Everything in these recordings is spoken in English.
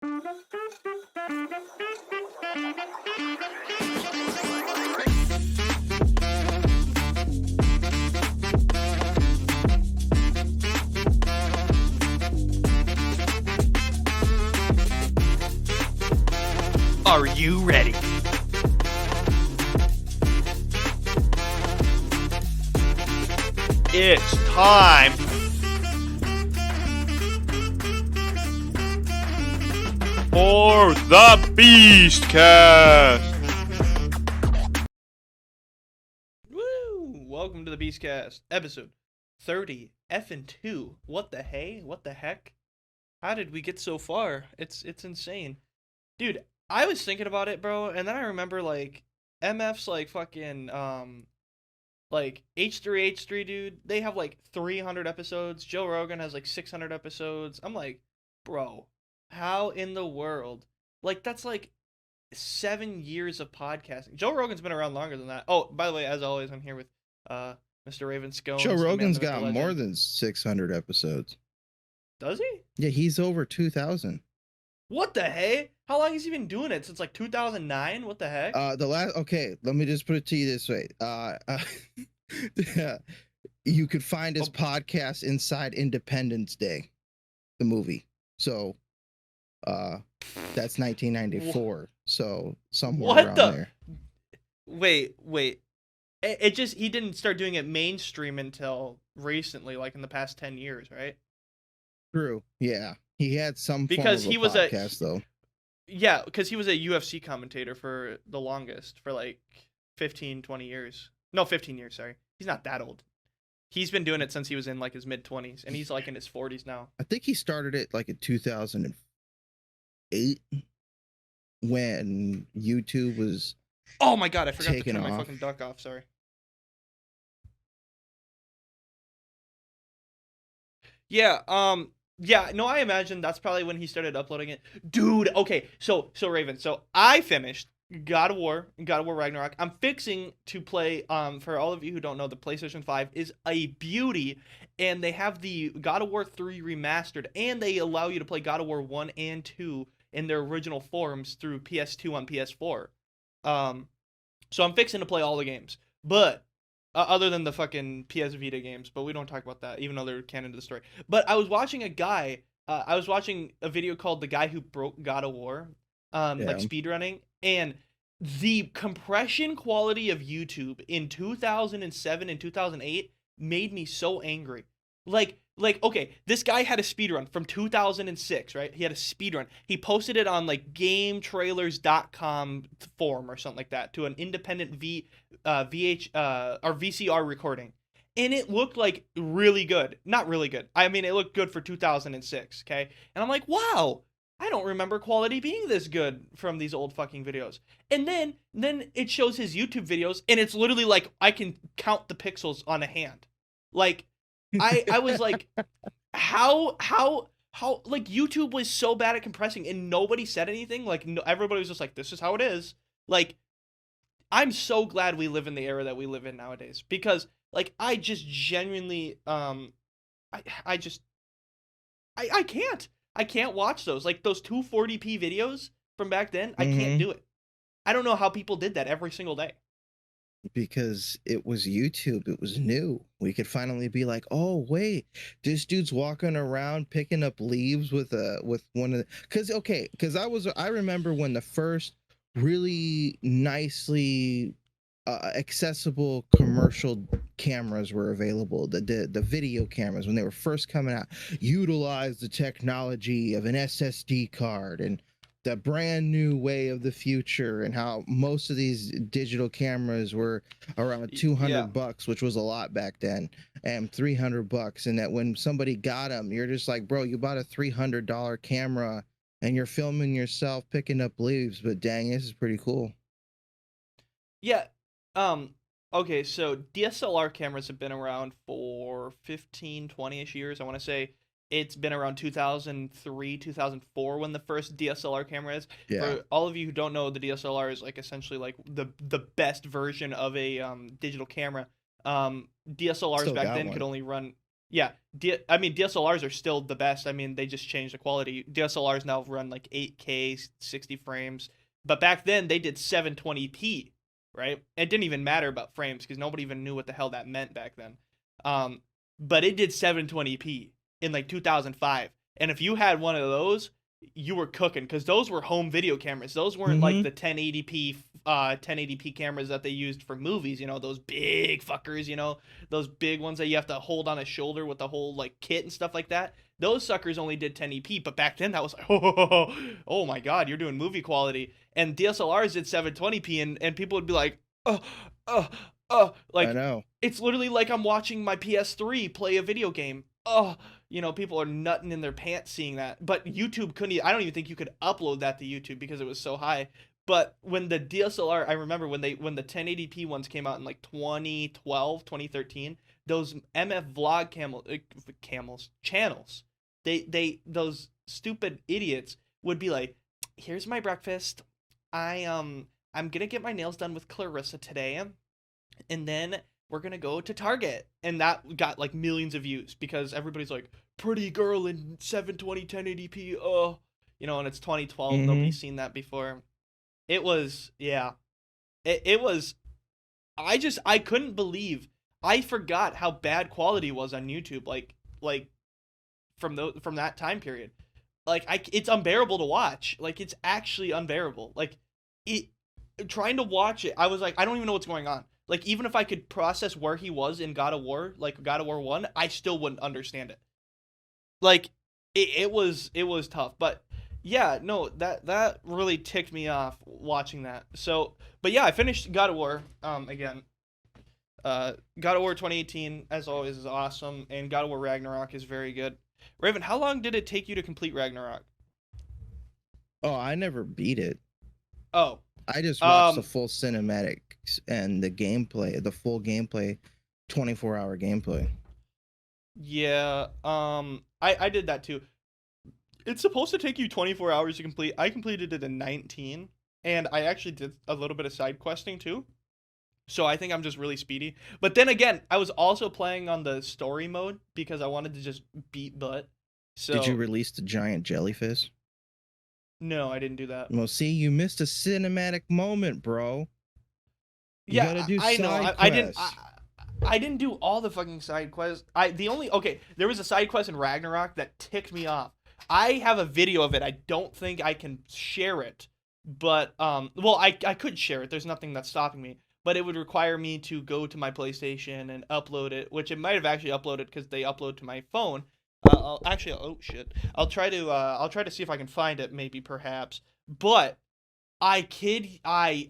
Are you ready? It's time for the Beastcast. Woo! Welcome to the Beastcast, episode 30 effing 2. What the hey? What the heck? How did we get so far? It's insane. Dude, I was thinking about it, bro, and then I remember, like, MF's, like, fucking, like, H3H3, dude, they have, like, 300 episodes. Joe Rogan has, like, 600 episodes. I'm like, bro, how in the world? Like, that's, like, 7 years of podcasting. Joe Rogan's been around longer than that. Oh, by the way, as always, I'm here with, Mr. Raven Scones. Joe Rogan's got more than 600 episodes. Does he? Yeah, he's over 2,000. What the hey? How long has he been doing it? Since like 2009? What the heck? Okay, let me just put it to you this way. You could find his podcast inside Independence Day, the movie. So, that's 1994. So somewhere around there. Wait. It just, he didn't start doing it mainstream until recently, like in the past 10 years, right? True. Yeah. He had some because form of a podcast, though. Yeah, because he was a UFC commentator for the longest, for like 15, 20 years. No, 15 years, sorry. He's not that old. He's been doing it since he was in like his mid-20s, and he's like in his 40s now. I think he started it like in 2008 when YouTube was Oh my god, I forgot to turn off. my fucking duck off, sorry. Yeah, no, I imagine that's probably when he started uploading it. Dude, okay, so Raven, so I finished God of War Ragnarok. I'm fixing to play, for all of you who don't know, the PlayStation 5 is a beauty, and they have the God of War 3 remastered, and they allow you to play God of War 1 and 2 in their original forms through PS2 on PS4. So I'm fixing to play all the games, but other than the fucking PS Vita games, but we don't talk about that, even though they're canon to the story. But I was watching I was watching a video called The Guy Who Broke God of War, like speedrunning, and the compression quality of YouTube in 2007 and 2008 made me so angry. Like, okay, this guy had a speedrun from 2006, right? He had a speedrun. He posted it on, like, GameTrailers.com forum or something like that to an independent VCR recording. And it looked, like, really good. Not really good. I mean, it looked good for 2006, okay? And I'm like, wow, I don't remember quality being this good from these old fucking videos. And then it shows his YouTube videos, and it's literally, like, I can count the pixels on a hand. Like, I was like, how like YouTube was so bad at compressing and nobody said anything. Like, everybody was just like, this is how it is. Like, I'm so glad we live in the era that we live in nowadays, because like, I just genuinely, I can't watch those, like those 240p videos from back then. I can't do it. I don't know how people did that every single day. Because it was YouTube, it was new. We could finally be like, oh wait, this dude's walking around picking up leaves with one of the, because I remember when the first really nicely accessible commercial cameras were available, the video cameras, when they were first coming out, utilized the technology of an SSD card and the brand new way of the future, and how most of these digital cameras were around $200, which was a lot back then, and $300, and that when somebody got them, you're just like, bro, you bought a $300 camera and you're filming yourself picking up leaves, but dang, this is pretty cool. Yeah. Okay, so DSLR cameras have been around for 15, 20-ish years. I want to say it's been around 2003, 2004 when the first DSLR camera is. Yeah. For all of you who don't know, the DSLR is like essentially like the best version of a digital camera. DSLRs back then could only run Yeah, I mean DSLRs are still the best. I mean they just changed the quality. DSLRs now run like 8K, 60 frames, but back then they did 720p, right? It didn't even matter about frames because nobody even knew what the hell that meant back then. Um, but it did 720p in like 2005, and if you had one of those, you were cooking because those were home video cameras. Those weren't like Mm-hmm. the 1080p cameras that they used for movies. You know, those big fuckers. You know, those big ones that you have to hold on a shoulder with the whole like kit and stuff like that. Those suckers only did 1080p, but back then that was like, oh my god, you're doing movie quality. And DSLRs did 720p, and people would be like, oh, oh, I like know. it's literally like I'm watching my PS3 play a video game. Oh, you know, people are nutting in their pants seeing that. But YouTube couldn't. I don't even think you could upload that to YouTube because it was so high. But when the DSLR, I remember when the 1080p ones came out in like 2012, 2013, those MF vlog channels, those stupid idiots would be like, "Here's my breakfast. I'm gonna get my nails done with Clarissa today, and then we're gonna go to Target." And that got like millions of views because everybody's like, pretty girl in 720 1080p, oh, you know, and it's 2012, Mm-hmm. nobody's seen that before. It was, yeah, it was, I couldn't believe, I forgot how bad quality was on YouTube, like from that time period. Like it's unbearable to watch. Like it's actually unbearable. Like it trying to watch it, I was like, I don't even know what's going on. Like even if I could process where he was in God of War, like God of War 1, I still wouldn't understand it. Like it was tough. But yeah, no, that really ticked me off watching that. So, but yeah, I finished God of War again. God of War 2018 as always is awesome, and God of War Ragnarok is very good. Raven, how long did it take you to complete Ragnarok? Oh, I never beat it. Oh, I just watched the um, full cinematics and the gameplay, the full gameplay, 24-hour gameplay. yeah, I did that too. It's supposed to take you 24 hours to complete. I completed it in 19, and I actually did a little bit of side questing too. So I think I'm just really speedy. But then again, I was also playing on the story mode because I wanted to just beat butt. Did you So release the giant jellyfish? no, I didn't do that. Well, see, you missed a cinematic moment, bro. You Yeah, gotta do I know. side I didn't. quests. I didn't do all the fucking side quests. The only okay, there was a side quest in Ragnarok that ticked me off. I have a video of it. I don't think I can share it, but well, I could share it. There's nothing that's stopping me, but it would require me to go to my PlayStation and upload it, which it might have actually uploaded because they upload to my phone. I'll actually, oh shit, I'll try to see if I can find it, maybe perhaps. But I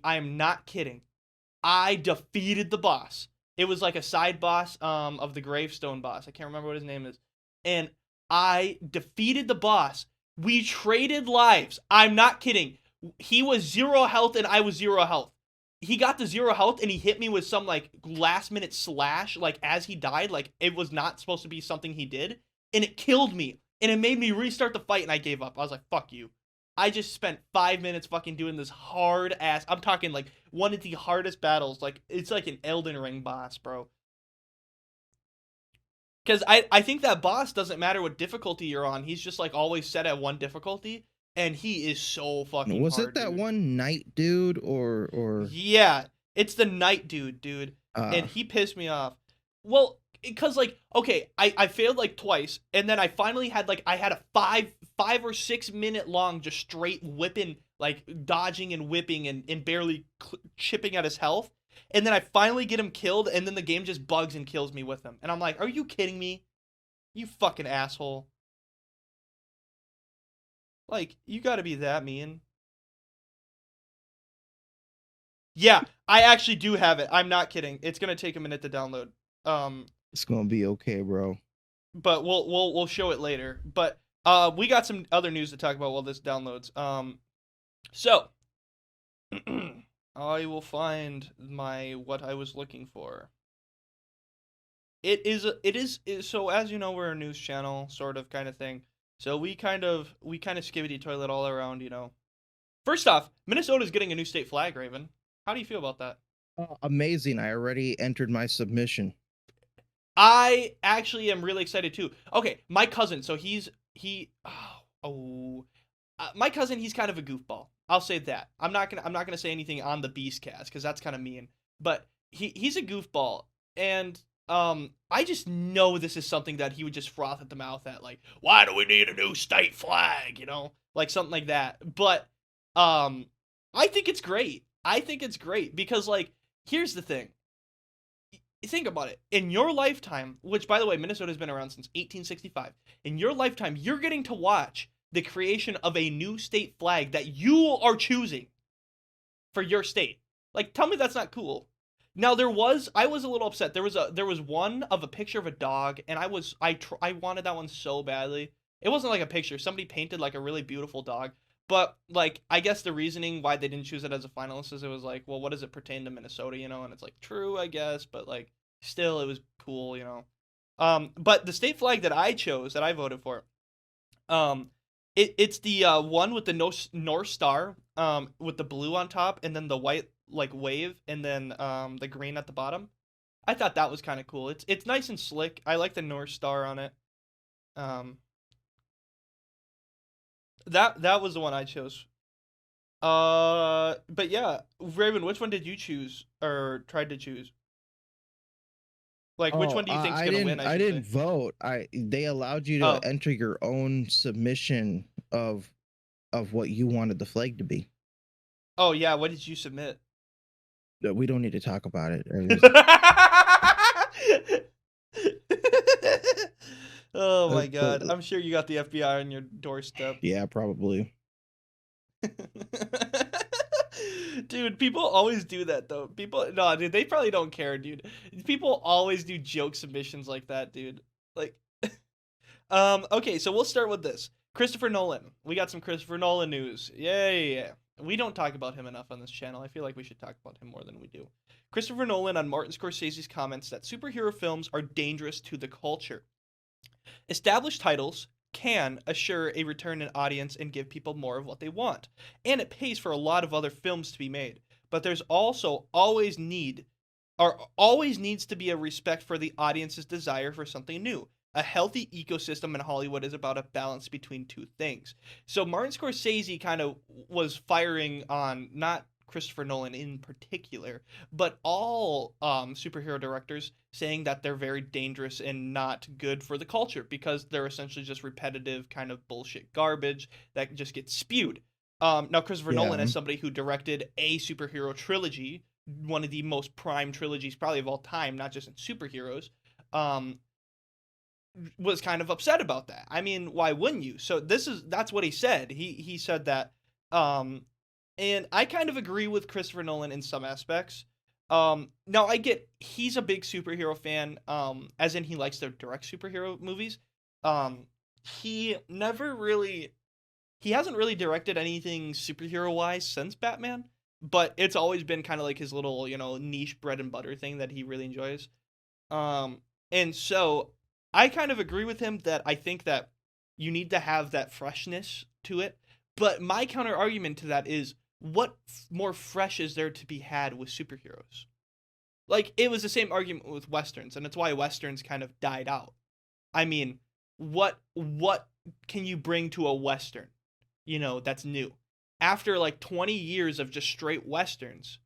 am not kidding. I defeated the boss. It was like a side boss of the gravestone boss. I can't remember what his name is. And I defeated the boss. We traded lives. I'm not kidding. He was 0 health and I was 0 health. He got to 0 health and he hit me with some like last minute slash like as he died, like it was not supposed to be something he did, and it killed me. And it made me restart the fight and I gave up. I was like, fuck you. I just spent 5 minutes fucking doing this hard ass. I'm talking like one of the hardest battles. Like it's like an Elden Ring boss, bro. Because I think that boss doesn't matter what difficulty you're on. He's just like always set at one difficulty, and he is so fucking Was it hard, that dude. one night dude or Yeah, it's the night dude, and uh he pissed me off. Well, because like, okay, I failed like twice, and then I finally had like I had a 5 or 6 minute long just straight whipping, like dodging and whipping and barely chipping at his health, and then I finally get him killed, and then the game just bugs and kills me with him, and I'm like, are you kidding me? You fucking asshole! Like, you gotta be that mean. Yeah, I actually do have it. I'm not kidding. It's gonna take a minute to download. Um, it's gonna be okay, bro. but we'll show it later. But we got some other news to talk about while this downloads. So I will find my what I was looking for. It is so as you know we're a news channel sort of kind of thing. So we kind of skibbity toilet all around, you know. First off, Minnesota's getting a new state flag, Raven. How do you feel about that? Oh, amazing. I already entered my submission. I actually am really excited too. Okay, my cousin. So my cousin. He's kind of a goofball. I'll say that. I'm not gonna say anything on the Beastcast because that's kind of mean. But he's a goofball, and I just know this is something that he would just froth at the mouth at, like, why do we need a new state flag? Like something like that. But I think it's great. I think it's great because, like, here's the thing. Think about it. In your lifetime, which, by the way, Minnesota's been around since 1865, in your lifetime, you're getting to watch the creation of a new state flag that you are choosing for your state. Like, tell me that's not cool. Now I was a little upset. There was one of a picture of a dog, and I wanted that one so badly. It wasn't like a picture. Somebody painted like a really beautiful dog. But, like, I guess the reasoning why they didn't choose it as a finalist is it was like, well, what does it pertain to Minnesota, And it's like, true, I guess, but, like, still, it was cool. But the state flag that I chose, that I voted for, it's the one with the North Star, with the blue on top, and then the white, like, wave, and then the green at the bottom. I thought that was kind of cool. It's nice and slick. I like the North Star on it. Um, that was the one I chose. But yeah, Raven, which one did you choose or tried to choose? Like, which Oh, one do you think's I gonna didn't. win? I I should say. didn't vote. They allowed you to Oh, enter your own submission of what you wanted the flag to be. oh yeah. What did you submit? We don't need to talk about it. Oh my But god, I'm sure you got the FBI on your doorstep. yeah, probably. Dude, people always do that though. No, dude, they probably don't care, dude. People always do joke submissions like that, dude. Like, okay, so we'll start with this. Christopher Nolan. We got some Christopher Nolan news. Yay. We don't talk about him enough on this channel. I feel like we should talk about him more than we do. Christopher Nolan on Martin Scorsese's comments that superhero films are dangerous to the culture. Established titles can assure a return in audience and give people more of what they want, and it pays for a lot of other films to be made. But there's also always needs to be a respect for the audience's desire for something new. A healthy ecosystem in Hollywood is about a balance between two things. So Martin Scorsese kind of was firing on not Christopher Nolan in particular, but all superhero directors, saying that they're very dangerous and not good for the culture because they're essentially just repetitive kind of bullshit garbage that just gets spewed. Now, Christopher Nolan, Yeah. as somebody who directed a superhero trilogy, one of the most prime trilogies probably of all time, not just in superheroes, um, was kind of upset about that. I mean, why wouldn't you? So that's what he said. He said that, um, and I kind of agree with Christopher Nolan in some aspects. Now I get he's a big superhero fan, as in he likes to direct superhero movies. Um, he never really he hasn't really directed anything superhero wise since Batman, but it's always been kind of like his little, niche bread and butter thing that he really enjoys. And so I kind of agree with him that I think that you need to have that freshness to it. But my counter argument to that is, what more fresh is there to be had with superheroes? Like, it was the same argument with westerns, and it's why westerns kind of died out. I mean, what can you bring to a western, that's new? After like 20 years of just straight westerns,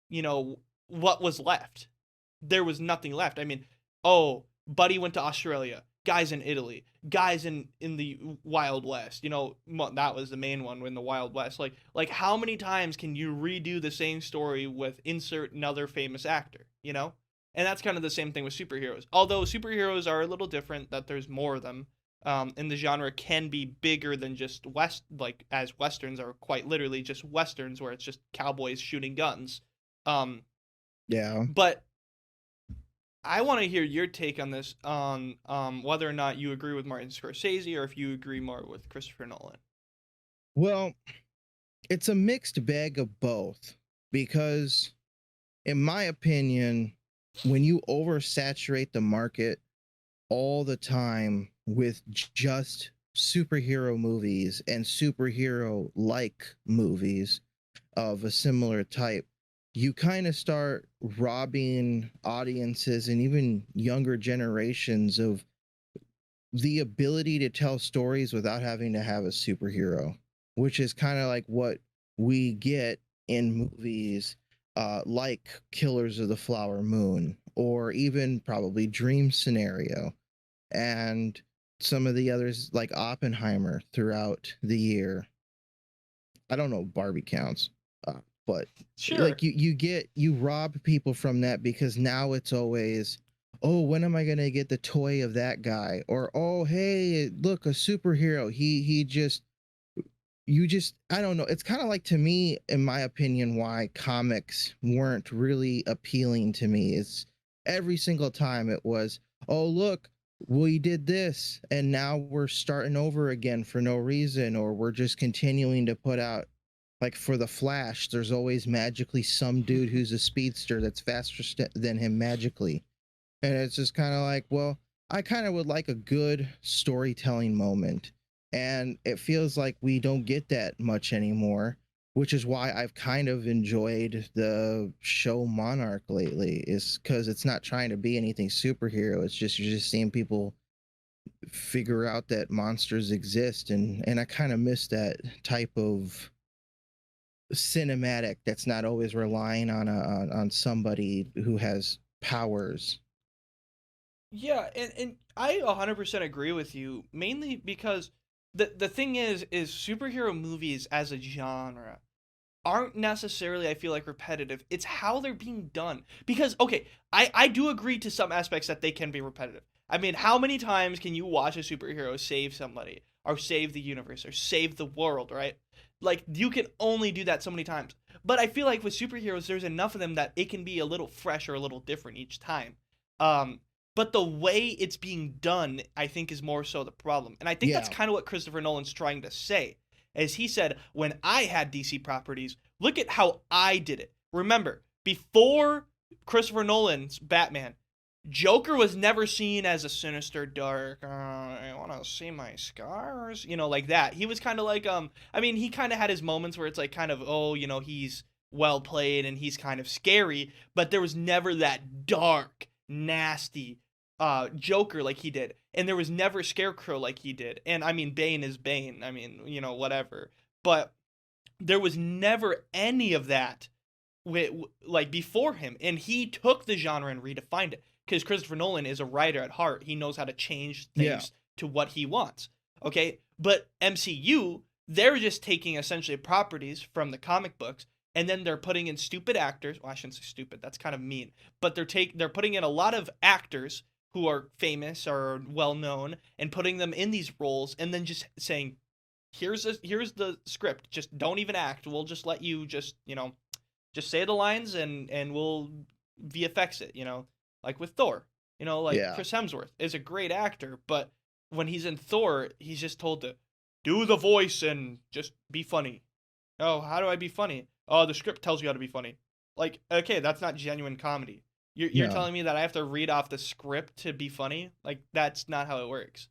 what was left? There was nothing left. I mean, oh, Buddy went to Australia, guys in Italy, guys in the Wild West. That was the main one in the Wild West. Like how many times can you redo the same story with insert another famous actor? And that's kind of the same thing with superheroes. Although superheroes are a little different, that there's more of them. And the genre can be bigger than just as westerns are quite literally just westerns where it's just cowboys shooting guns. Um, Yeah. but I want to hear your take on this, on whether or not you agree with Martin Scorsese or if you agree more with Christopher Nolan. Well, it's a mixed bag of both because, in my opinion, when you oversaturate the market all the time with just superhero movies and superhero like movies of a similar type, you kind of start robbing audiences and even younger generations of the ability to tell stories without having to have a superhero, which is kind of like what we get in movies like Killers of the Flower Moon, or even probably Dream Scenario, and some of the others like Oppenheimer throughout the year. I don't know if Barbie counts, but Sure. like you rob people from that because now it's always, oh, when am I gonna get the toy of that guy? Or, oh, hey, look, a superhero. He just, you just, I don't know. It's kind of like, to me, in my opinion, why comics weren't really appealing to me. It's every single time it was, oh, look, we did this and now we're starting over again for no reason, or we're just continuing to put out, like for the Flash, there's always magically some dude who's a speedster that's faster than him magically. And it's just kind of like, well, I kind of would like a good storytelling moment. And it feels like we don't get that much anymore, which is why I've kind of enjoyed the show Monarch lately, is because it's not trying to be anything superhero. It's just, you're just seeing people figure out that monsters exist. And I kind of miss that type of cinematic that's not always relying on somebody who has powers. Yeah, and I 100% agree with you, mainly because the thing is superhero movies as a genre aren't necessarily, I feel like, repetitive. It's how they're being done. Because okay, I do agree to some aspects that they can be repetitive. I mean, how many times can you watch a superhero save somebody or save the universe or save the world, right? Like you can only do that so many times. But I feel like with superheroes there's enough of them that it can be a little fresh or a little different each time. Um but the way it's being done, I think, is more so the problem. And I think that's Yeah. kind of what Christopher Nolan's trying to say. As he said, when I had DC properties, look at how I did it. Remember, before Christopher Nolan's Batman, Joker was never seen as a sinister, dark, I want to see my scars, like that. He was kind of like, I mean, he kind of had his moments where it's like kind of, oh, he's well played and he's kind of scary, but there was never that dark, nasty Joker like he did. And there was never Scarecrow like he did. And I mean, Bane is Bane. I mean, whatever. But there was never any of that like before him, and he took the genre and redefined it because Christopher Nolan is a writer at heart. He knows how to change Yeah. things to what he wants. Okay, but MCU, they're just taking essentially properties from the comic books and then they're putting in stupid actors. Well, I shouldn't say stupid. That's kind of mean. But they're putting in a lot of actors who are famous or well known and putting them in these roles and then just saying, here's the script. Just don't even act. We'll just let you just say the lines and we'll VFX it, like with Thor. Like Yeah. Chris Hemsworth is a great actor, but when he's in Thor, he's just told to do the voice and just be funny. Oh, how do I be funny? Oh, the script tells you how to be funny. Like, okay, that's not genuine comedy. You're No. telling me that I have to read off the script to be funny? Like, that's not how it works.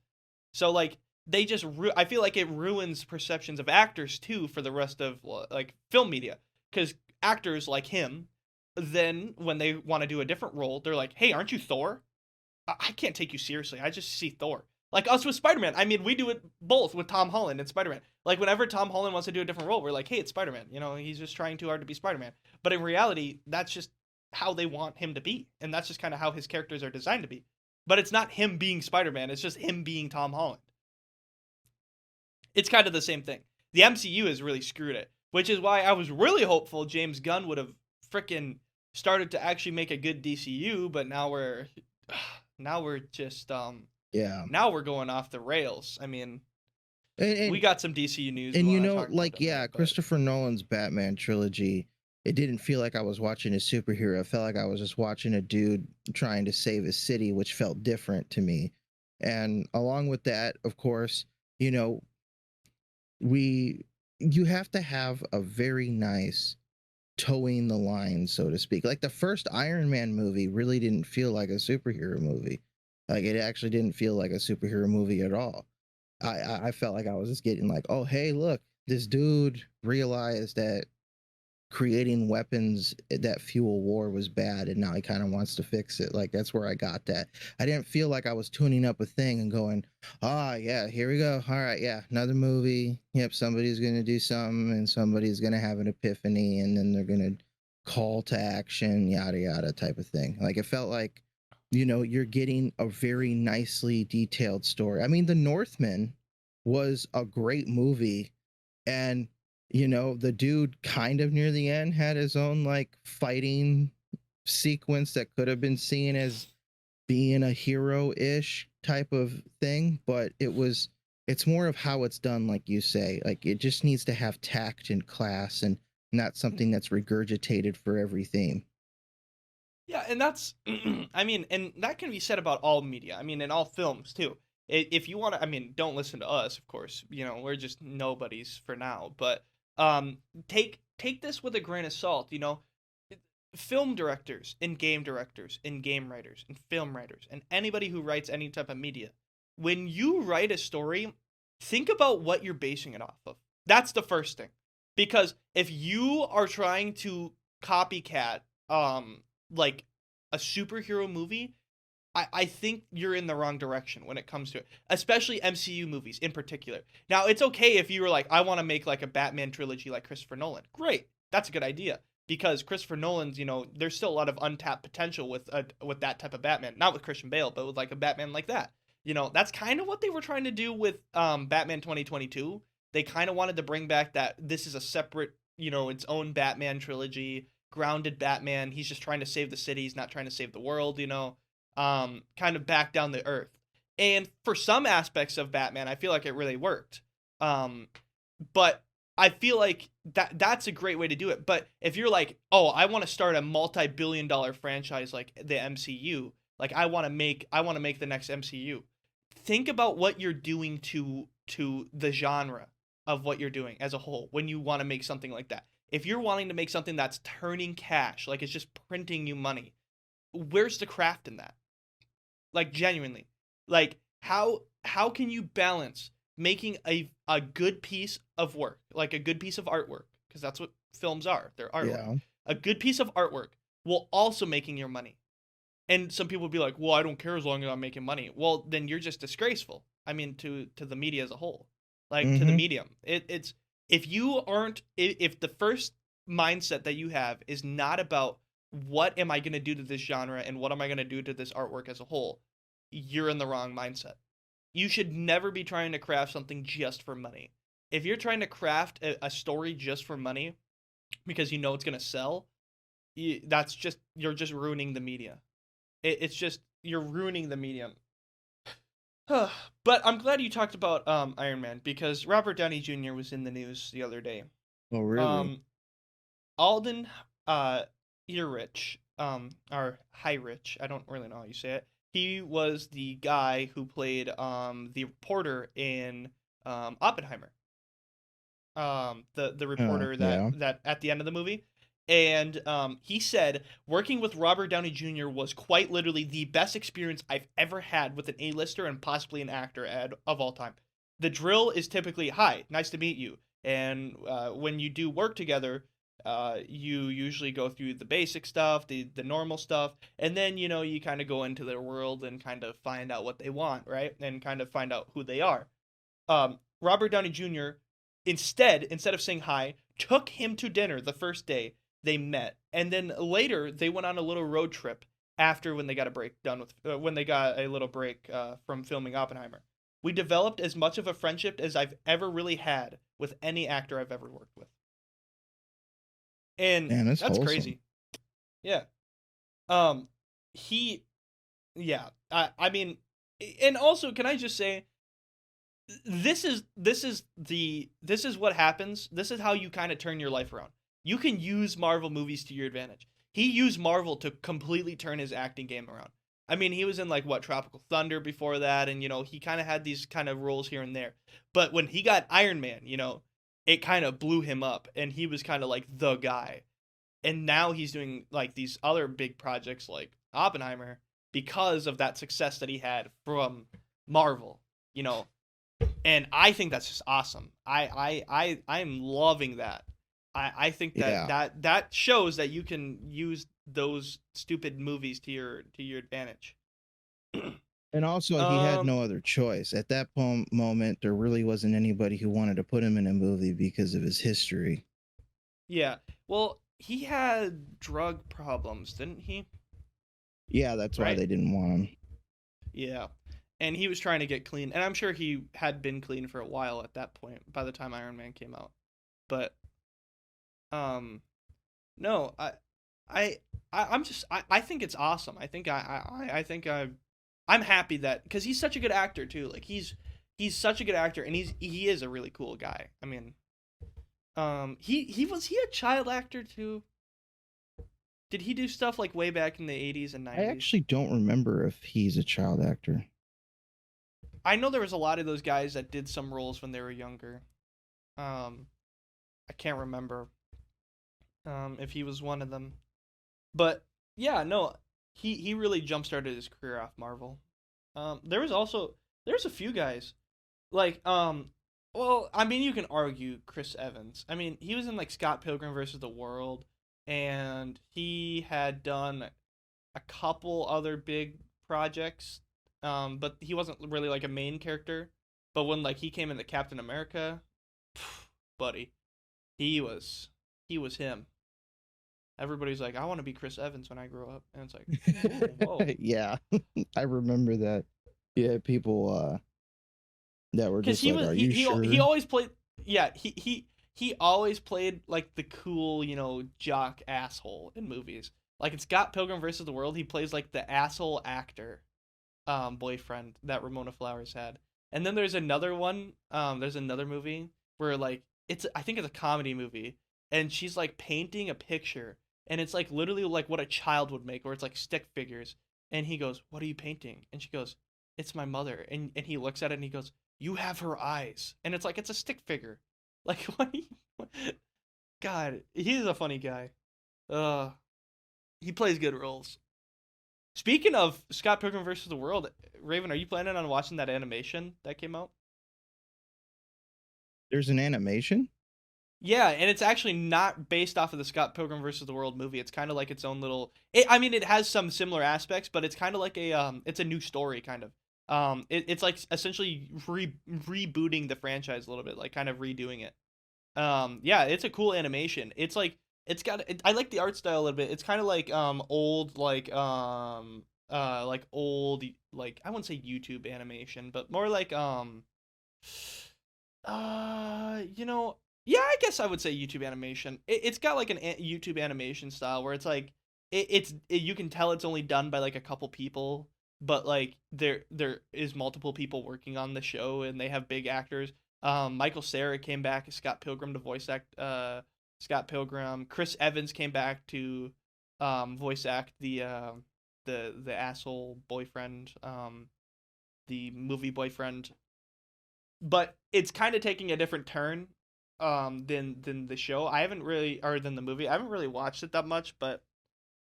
So, like, they just, I feel like it ruins perceptions of actors too for the rest of, like, film media. Because actors like him, then when they want to do a different role, they're like, hey, aren't you Thor? I can't take you seriously. I just see Thor. Like us with Spider-Man. I mean, we do it both with Tom Holland and Spider-Man. Like whenever Tom Holland wants to do a different role, we're like, hey, it's Spider-Man. He's just trying too hard to be Spider-Man. But in reality, that's just how they want him to be. And that's just kind of how his characters are designed to be. But it's not him being Spider-Man. It's just him being Tom Holland. It's kind of the same thing. The MCU has really screwed it, which is why I was really hopeful James Gunn would have freaking started to actually make a good DCU, but now we're just Yeah. now we're going off the rails. I mean, And, we and got some DCU news we and want to talk about like, in a yeah, minute, but Christopher Nolan's Batman trilogy, it didn't feel like I was watching a superhero. It felt like I was just watching a dude trying to save his city, which felt different to me. And along with that, of course, you know, we you have to have a very nice towing the line, so to speak. Like the first Iron Man movie really didn't feel like a superhero movie. Like it actually didn't feel like a superhero movie at all. I felt like I was just getting like, oh, hey, look, this dude realized that creating weapons that fuel war was bad, and now he kind of wants to fix it. Like, that's where I got that. I didn't feel like I was tuning up a thing and going, ah, yeah, here we go. All right, yeah, another movie. Yep, somebody's gonna do something, and somebody's gonna have an epiphany, and then they're gonna call to action, yada yada type of thing. Like, it felt like, you're getting a very nicely detailed story. I mean, The Northman was a great movie, and the dude kind of near the end had his own like fighting sequence that could have been seen as being a hero-ish type of thing, but it's more of how it's done, like you say. Like, it just needs to have tact and class, and not something that's regurgitated for every theme. Yeah, and that's, I mean, and that can be said about all media. I mean, in all films too. If you want to, I mean, don't listen to us, of course. We're just nobodies for now. But take this with a grain of salt. Film directors and game directors and game writers and film writers and anybody who writes any type of media. When you write a story, think about what you're basing it off of. That's the first thing. Because if you are trying to copycat like a superhero movie, I think you're in the wrong direction when it comes to it, especially MCU movies in particular. Now, it's okay if you were like, I want to make like a Batman trilogy like Christopher Nolan. Great. That's a good idea, because Christopher Nolan's, there's still a lot of untapped potential with that type of Batman. Not with Christian Bale, but with like a Batman like that. That's kind of what they were trying to do with Batman 2022. They kind of wanted to bring back that this is a separate, its own Batman trilogy, grounded Batman. He's just trying to save the city. He's not trying to save the world, kind of back down the earth. And for some aspects of Batman, I feel like it really worked. But I feel like that's a great way to do it. But if you're like, oh, I want to start a multi-billion-dollar franchise like the MCU, like I want to make the next MCU. Think about what you're doing to the genre of what you're doing as a whole when you want to make something like that. If you're wanting to make something that's turning cash, like it's just printing you money, where's the craft in that? Like, genuinely. Like, how can you balance making a good piece of work, like a good piece of artwork, because that's what films are. They're artwork. Yeah. A good piece of artwork while also making your money. And some people would be like, well, I don't care as long as I'm making money. Well, then you're just disgraceful. I mean, to the media as a whole. Like, to the medium. It's if the first mindset that you have is not about what am I going to do to this genre and what am I going to do to this artwork as a whole, you're in the wrong mindset. You should never be trying to craft something just for money. If you're trying to craft a story just for money because you know it's going to sell, you're just ruining the media. It's just, you're ruining the medium. But I'm glad you talked about Iron Man, because Robert Downey Jr. was in the news the other day. Oh, really? Alden Ehrenreich, or Heinrich, I don't really know how you say it. He was the guy who played the reporter in Oppenheimer. The reporter that at the end of the movie. And he said, working with Robert Downey Jr. was quite literally the best experience I've ever had with an A-lister and possibly an actor of all time. The drill is typically, hi, nice to meet you. And when you do work together, you usually go through the basic stuff, the normal stuff, and then, you kind of go into their world and kind of find out what they want, right? And kind of find out who they are. Robert Downey Jr., instead of saying hi, took him to dinner the first day they met, and then later they went on a little road trip after, when they got a break from filming Oppenheimer. We developed as much of a friendship as I've ever really had with any actor I've ever worked with. And Man, that's wholesome. crazy. Yeah. I mean, and also, can I just say, this is what happens. This is how you kind of turn your life around. You can use Marvel movies to your advantage. He used Marvel to completely turn his acting game around. I mean, he was in Tropical Thunder before that, and he kind of had these kind of roles here and there. But when he got Iron Man, it kind of blew him up, and he was kind of like the guy. And now he's doing these other big projects like Oppenheimer because of that success that he had from Marvel, And I think that's just awesome. I'm loving that. I think that Yeah. that shows that you can use those stupid movies to your advantage. And also, he had Um, no other choice. At that moment, there really wasn't anybody who wanted to put him in a movie because of his history. yeah. Well, he had drug problems, didn't he? Yeah, that's why Right? they didn't want him. Yeah. And he was trying to get clean, and I'm sure he had been clean for a while at that point by the time Iron Man came out. But um no, I I think it's awesome. I think I think I'm happy that cuz he's such a good actor too. Like he's such a good actor and he is a really cool guy. I mean, he a child actor too? Did he do stuff like way back in the 80s and I 90s? actually don't remember if he's a child actor. I know there was a lot of those guys that did some roles when they were younger. Um, I can't remember if he was one of them, but yeah, no, he really jump started his career off Marvel. There's a few guys like well, I mean you can argue Chris Evans. I mean he was in like Scott Pilgrim versus the World, and he had done a couple other big projects, but he wasn't really like a main character. But when like he came into Captain America, buddy, he was him. Everybody's like, I want to be Chris Evans when I grow up, and it's like, ooh, whoa, Yeah, I remember that. Yeah, people that were because just like, "Are you he sure?" always played, yeah, he always played like the cool, jock asshole in movies. Like in Scott Pilgrim versus the World, he plays like the asshole actor, boyfriend that Ramona Flowers had. And then there's another one, there's another movie where like I think it's a comedy movie, and she's like painting a picture, and it's like literally like what a child would make, or it's like stick figures. And he goes, "What are you painting?" And she goes, "It's my mother." And he looks at it and he goes, "You have her eyes." And it's like it's a stick figure. Like what? God, he's a funny guy. Uh, he plays good roles. Speaking of Scott Pilgrim versus the World, Raven, are you planning on watching that animation that came out? There's an animation. Yeah, and it's actually not based off of the Scott Pilgrim versus the World movie. It's kind of like its own little. I mean, it has some similar aspects, but it's kind of like it's a new story kind of. It's like essentially rebooting the franchise a little bit, like kind of redoing it. Yeah, it's a cool animation. It's like I like the art style a little bit. It's kind of like old like I wouldn't say YouTube animation, but more like you know, yeah, I guess I would say YouTube animation. It's got like YouTube animation style where it's like you can tell it's only done by like a couple people, but like there is multiple people working on the show and they have big actors. Michael Cera came back as Scott Pilgrim to voice act Scott Pilgrim. Chris Evans came back to voice act the asshole boyfriend, the movie boyfriend, but it's kind of taking a different turn than the show. I haven't really or than the movie. I haven't really watched it that much, but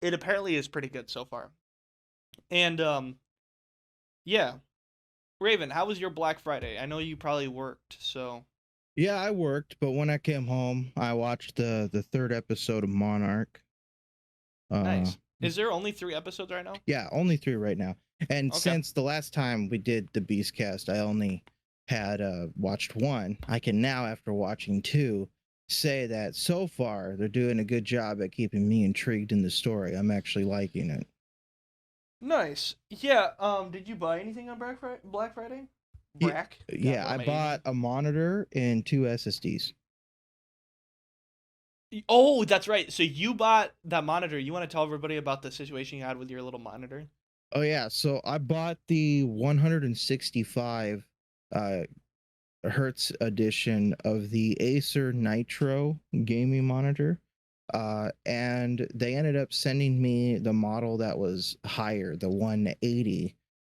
it apparently is pretty good so far. And yeah, Raven, how was your Black Friday? I know you probably worked, so Yeah, I worked, but when I came home, I watched the third episode of Monarch. Uh, nice. Is there only 3 episodes right now? yeah, only 3 right now. And Okay. since the last time we did the Beastcast, I only had watched 1. I can now, after watching 2, say that so far they're doing a good job at keeping me intrigued in the story. I'm actually liking it. Nice. Yeah, did you buy anything on Black Friday? Yeah, Brack? God, yeah, what I am I bought eating? a monitor and 2 SSDs. Oh, that's right. So you bought that monitor. You want to tell everybody about the situation you had with your little monitor? Oh yeah, so I bought the 165 uh hertz edition of the Acer Nitro gaming monitor. And they ended up sending me the model that was higher, the 180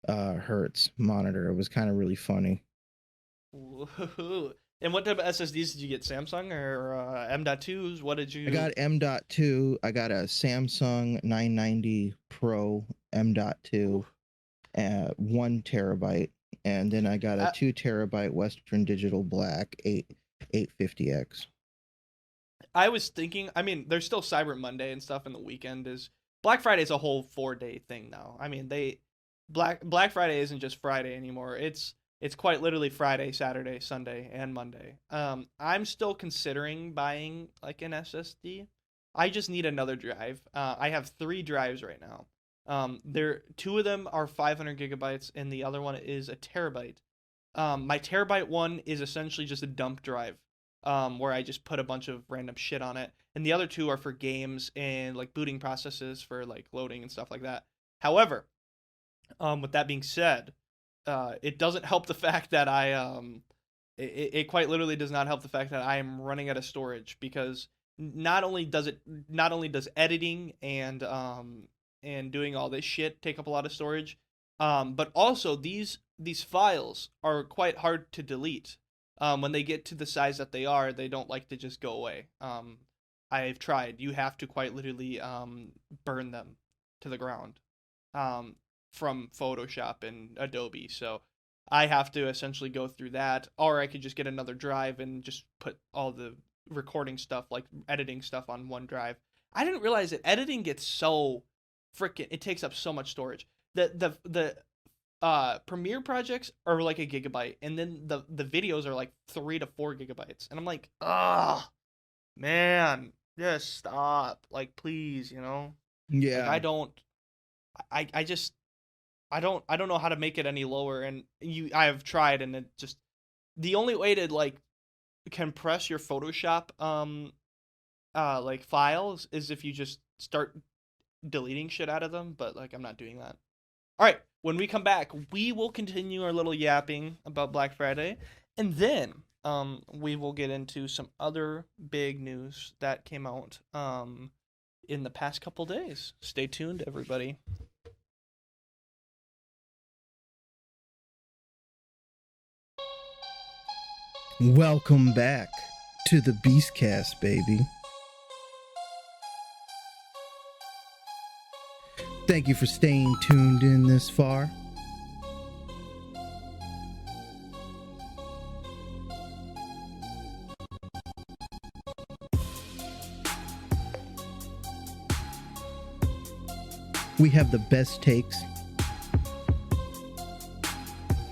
hertz monitor. It was kind of really funny. Woohoo. And what type of SSDs did you get? Samsung or M.2s? What did I you? got M.2. I got a Samsung 990 Pro Ooh. M.2, 1 terabyte, and then I got a Uh, 2 terabyte Western Digital Black 850X. I was thinking, I mean, there's still Cyber Monday and stuff, and the weekend is Black Friday is a whole 4-day thing now. I mean, Black Friday isn't just Friday anymore. It's quite literally Friday, Saturday, Sunday, and Monday. I'm still considering buying like an SSD. I just need another drive. I have 3 drives right now. Two of them are 500 gigabytes, and the other one is a terabyte. My terabyte one is essentially just a dump drive, where I just put a bunch of random shit on it, and the other 2 are for games and like booting processes for like loading and stuff like that. However, with that being said, it doesn't help the fact that it quite literally does not help the fact that I am running out of storage, because not only does editing and doing all this shit take up a lot of storage, but also these files are quite hard to delete. When they get to the size that they don't like to just go away. I've tried. You have to quite literally burn them to the ground. From Photoshop and Adobe. So I have to essentially go through that, or I could just get another drive and just put all the recording stuff, like editing stuff, on one drive. I didn't realize that editing gets so freaking, it takes up so much storage. The Premiere projects are like a gigabyte, and then the videos are like 3 to 4 gigabytes. And I'm like, man, just stop. Like, please, you know? Yeah. Like, I don't know how to make it any lower, and I have tried, and it just, the only way to like compress your Photoshop like files is if you just start deleting shit out of them, but like I'm not doing that. All right, when we come back, we will continue our little yapping about Black Friday, and then we will get into some other big news that came out in the past couple days. Stay tuned, everybody. Welcome back to the Beastcast, baby. Thank you for staying tuned in this far. We have the best takes,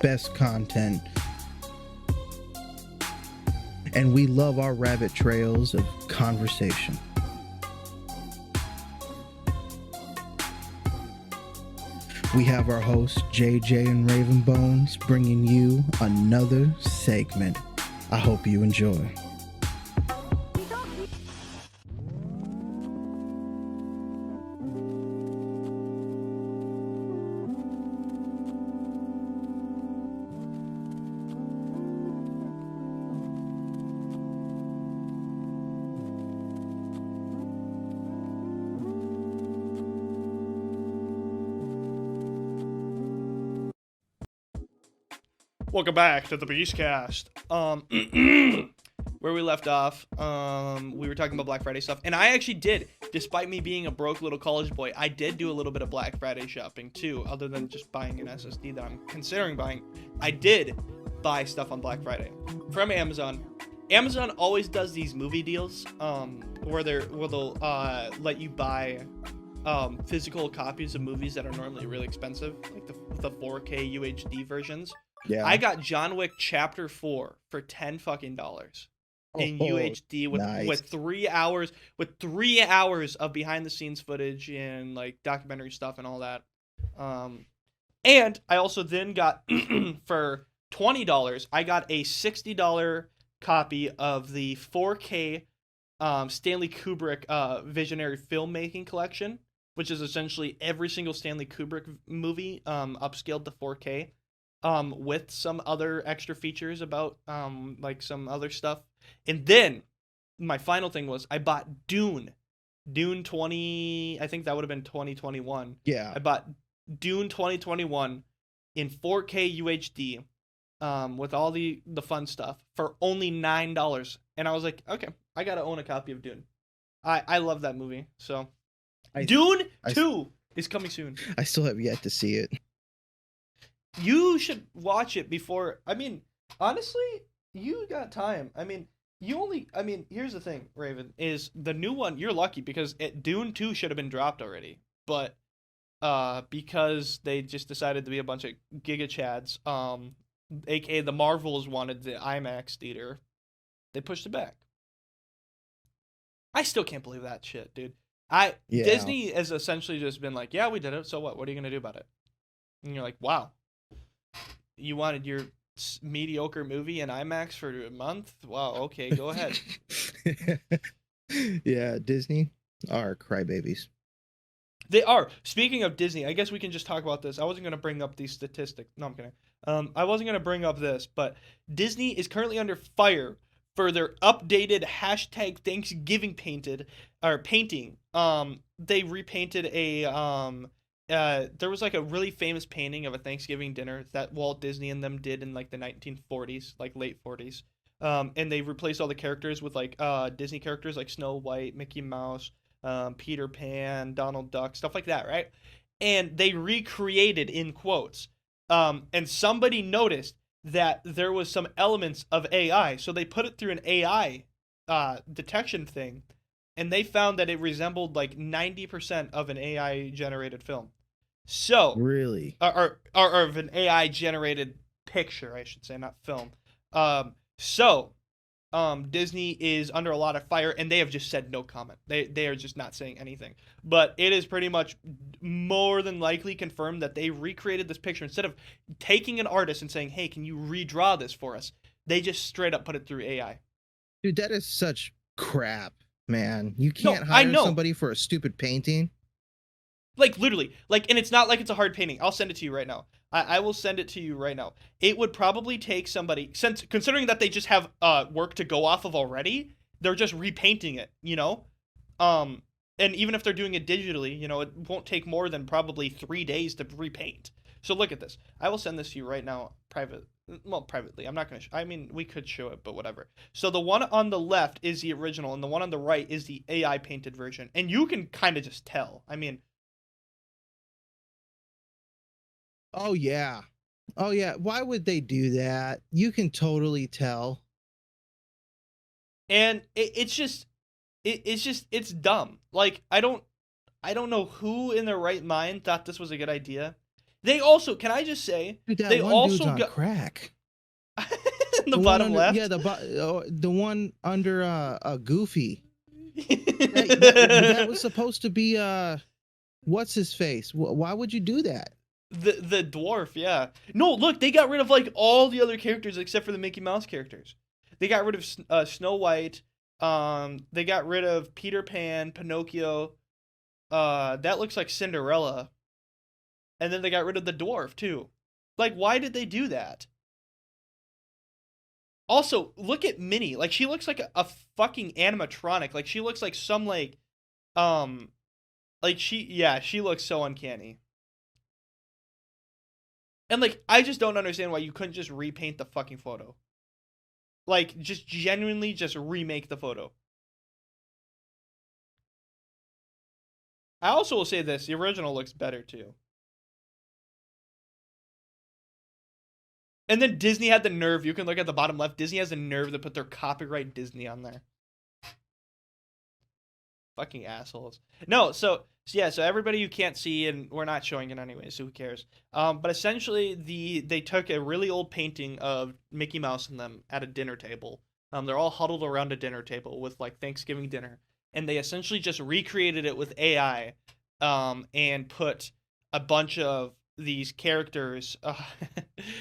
best content, and we love our rabbit trails of conversation. We have our hosts JJ and Raven Bones bringing you another segment. I hope you enjoy. Welcome back to the Beastcast. Where we left off, we were talking about Black Friday stuff, and I actually did, despite me being a broke little college boy, I did do a little bit of Black Friday shopping too, other than just buying an SSD that I'm considering buying. I did buy stuff on Black Friday from Amazon. Amazon always does these movie deals, where they'll let you buy physical copies of movies that are normally really expensive, like the 4K UHD versions. Yeah. I got John Wick Chapter 4 for $10 fucking in UHD with 3 hours of behind the scenes footage and like documentary stuff and all that. And I also then got for $20, I got a $60 copy of the 4K Stanley Kubrick Visionary Filmmaking Collection, which is essentially every single Stanley Kubrick movie upscaled to 4K. With some other extra features about like some other stuff. And then my final thing was I bought Dune 20, I think that would have been 2021. Yeah. I bought Dune 2021 in 4K UHD with all the fun stuff for only $9. And I was like, okay, I got to own a copy of Dune. I love that movie. So Dune 2 is coming soon. I still have yet to see it. You should watch it before. I mean, honestly, you got time. I mean, I mean, here's the thing, Raven, is the new one, you're lucky because Dune 2 should have been dropped already. But because they just decided to be a bunch of giga chads, aka the Marvels wanted the IMAX theater, they pushed it back. I still can't believe that shit, dude. Yeah. Disney has essentially just been like, yeah, we did it, so what? What are you gonna do about it? And you're like, wow, you wanted your mediocre movie in IMAX for a month? Wow, okay, go ahead. Yeah, Disney are crybabies. They are. Speaking of Disney, I guess we can just talk about this. I wasn't going to bring up these statistics. No, I'm kidding. I wasn't going to bring up this, but Disney is currently under fire for their updated hashtag Thanksgiving painting. They repainted there was like a really famous painting of a Thanksgiving dinner that Walt Disney and them did in like the 1940s, like late 40s. And they replaced all the characters with like Disney characters like Snow White, Mickey Mouse, Peter Pan, Donald Duck, stuff like that, right? And they recreated in quotes. And somebody noticed that there was some elements of AI, so they put it through an AI detection thing, and they found that it resembled like 90% of an AI generated film. So Really? or of an AI generated picture, I should say, not film. So Disney is under a lot of fire, and they have just said no comment. They are just not saying anything. But it is pretty much more than likely confirmed that they recreated this picture instead of taking an artist and saying, "Hey, can you redraw this for us?" They just straight up put it through AI. Dude, that is such crap, man. You No, can't I hire know. somebody for a stupid painting. Like literally, like, and it's not like it's a hard painting. I'll send it to you right now. I will send it to you right now. It would probably take somebody, since considering that they just have work to go off of already, they're just repainting it, you know. And even if they're doing it digitally, you know, it won't take more than probably 3 days to repaint. So look at this. I will send this to you right now, privately. I'm not gonna. I mean, we could show it, but whatever. So the one on the left is the original, and the one on the right is the AI painted version, and you can kind of just tell. I mean. Oh yeah. Oh yeah. Why would they do that? You can totally tell. And it's dumb. Like I don't know who in their right mind thought this was a good idea. They also, can I just say, Dude, that they one dude's also on got crack. in the one bottom under, left. yeah, the one under a Goofy. That was supposed to be what's his face? Why would you do that? The dwarf, yeah. No, look, they got rid of like all the other characters except for the Mickey Mouse characters. They got rid of Snow White. They got rid of Peter Pan, Pinocchio. That looks like Cinderella. And then they got rid of the dwarf too. Like, why did they do that? Also, look at Minnie. Like, she looks like a fucking animatronic. Like, she looks like some um, she looks so uncanny. And like, I just don't understand why you couldn't just repaint the fucking photo. Like, just genuinely just remake the photo. I also will say this, the original looks better too. And then Disney had the nerve, you can look at the bottom left, Disney has the nerve to put their copyright Disney on there. Fucking assholes. No, so yeah, so everybody you can't see, and we're not showing it anyway, so who cares? But essentially, they took a really old painting of Mickey Mouse and them at a dinner table. They're all huddled around a dinner table with like Thanksgiving dinner, and they essentially just recreated it with AI, and put a bunch of these characters,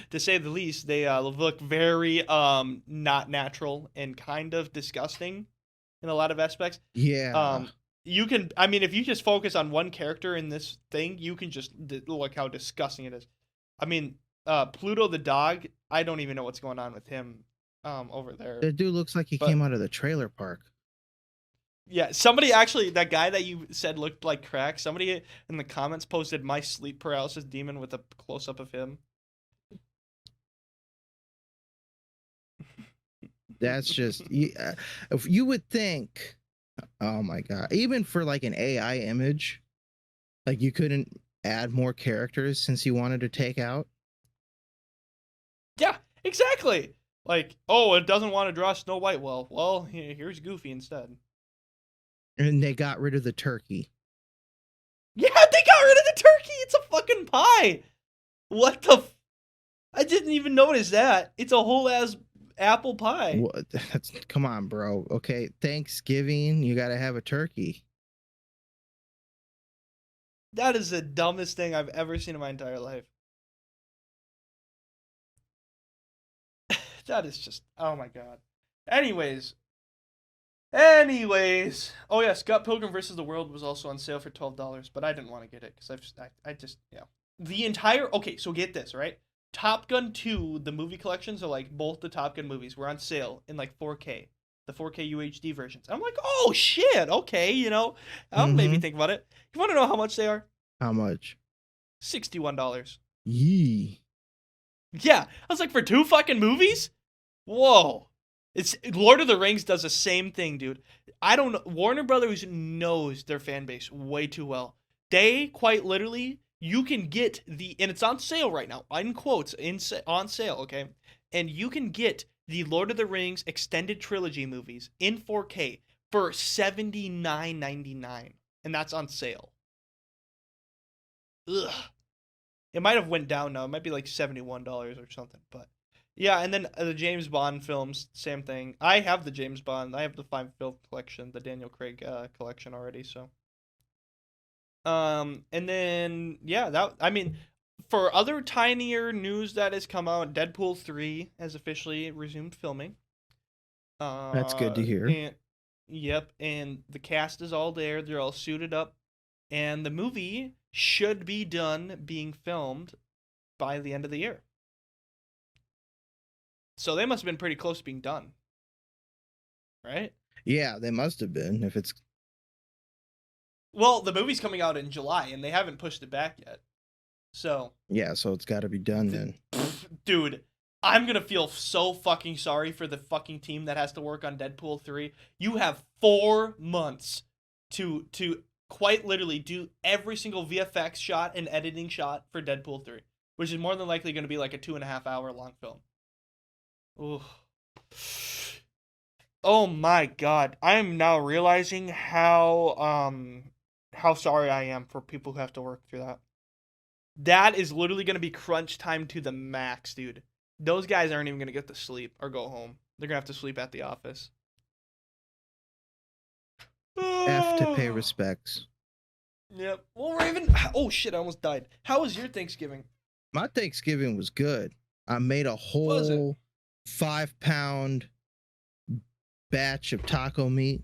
to say the least, they look very not natural and kind of disgusting in a lot of aspects. Yeah. You can, I mean, if you just focus on one character in this thing, you can just look how disgusting it is. I mean, Pluto the dog, I don't even know what's going on with him over there. That dude looks like he came out of the trailer park. Yeah, somebody actually, that guy that you said looked like crack, somebody in the comments posted my sleep paralysis demon with a close up of him. That's just, if you would think, oh my God, even for like an AI image, like you couldn't add more characters since you wanted to take out. Yeah, exactly. Like, oh, it doesn't want to draw Snow White. Well, here's Goofy instead. And they got rid of the turkey. Yeah, they got rid of the turkey. It's a fucking pie. What the? I didn't even notice that. It's a whole ass apple pie. What? Come on, bro. Okay, Thanksgiving, you got to have a turkey. That is the dumbest thing I've ever seen in my entire life. That is just, oh my god. Anyways. Oh yeah, Scott Pilgrim vs. the World was also on sale for $12, but I didn't want to get it because I just, yeah. The entire, okay, so get this, right? Top Gun 2, the movie collections are like both the Top Gun movies were on sale in like 4K, the 4K UHD versions. I'm like, oh shit, okay, you know, I'll maybe think about it. You want to know how much they are? How much? $61. Yee. Yeah, I was like, for 2 fucking movies? Whoa. It's Lord of the Rings does the same thing, dude. I don't know. Warner Brothers knows their fan base way too well. They quite literally, you can get and it's on sale right now, in quotes, on sale, okay? And you can get the Lord of the Rings extended trilogy movies in 4K for $79.99, and that's on sale. Ugh. It might have went down now. It might be like $71 or something, but yeah. And then the James Bond films, same thing. I have the James Bond. I have the 5 film collection, the Daniel Craig collection already. So, and then yeah, I mean, for other tinier news that has come out, Deadpool 3 has officially resumed filming. That's good to hear. And, yep, and the cast is all there. They're all suited up, and the movie should be done being filmed by the end of the year. So they must have been pretty close to being done. Right? Yeah, they must have been if it's... Well, the movie's coming out in July, and they haven't pushed it back yet. So... Yeah, so it's got to be done then. Dude, I'm going to feel so fucking sorry for the fucking team that has to work on Deadpool 3. You have 4 months to quite literally do every single VFX shot and editing shot for Deadpool 3, which is more than likely going to be like a 2.5 hour long film. Ooh. Oh my god. I am now realizing how sorry I am for people who have to work through that. That is literally going to be crunch time to the max, dude. Those guys aren't even going to get to sleep or go home. They're going to have to sleep at the office. Have to pay respects. Yep. Well, Raven. Oh shit! I almost died. How was your Thanksgiving? My Thanksgiving was good. I made a whole 5-pound batch of taco meat.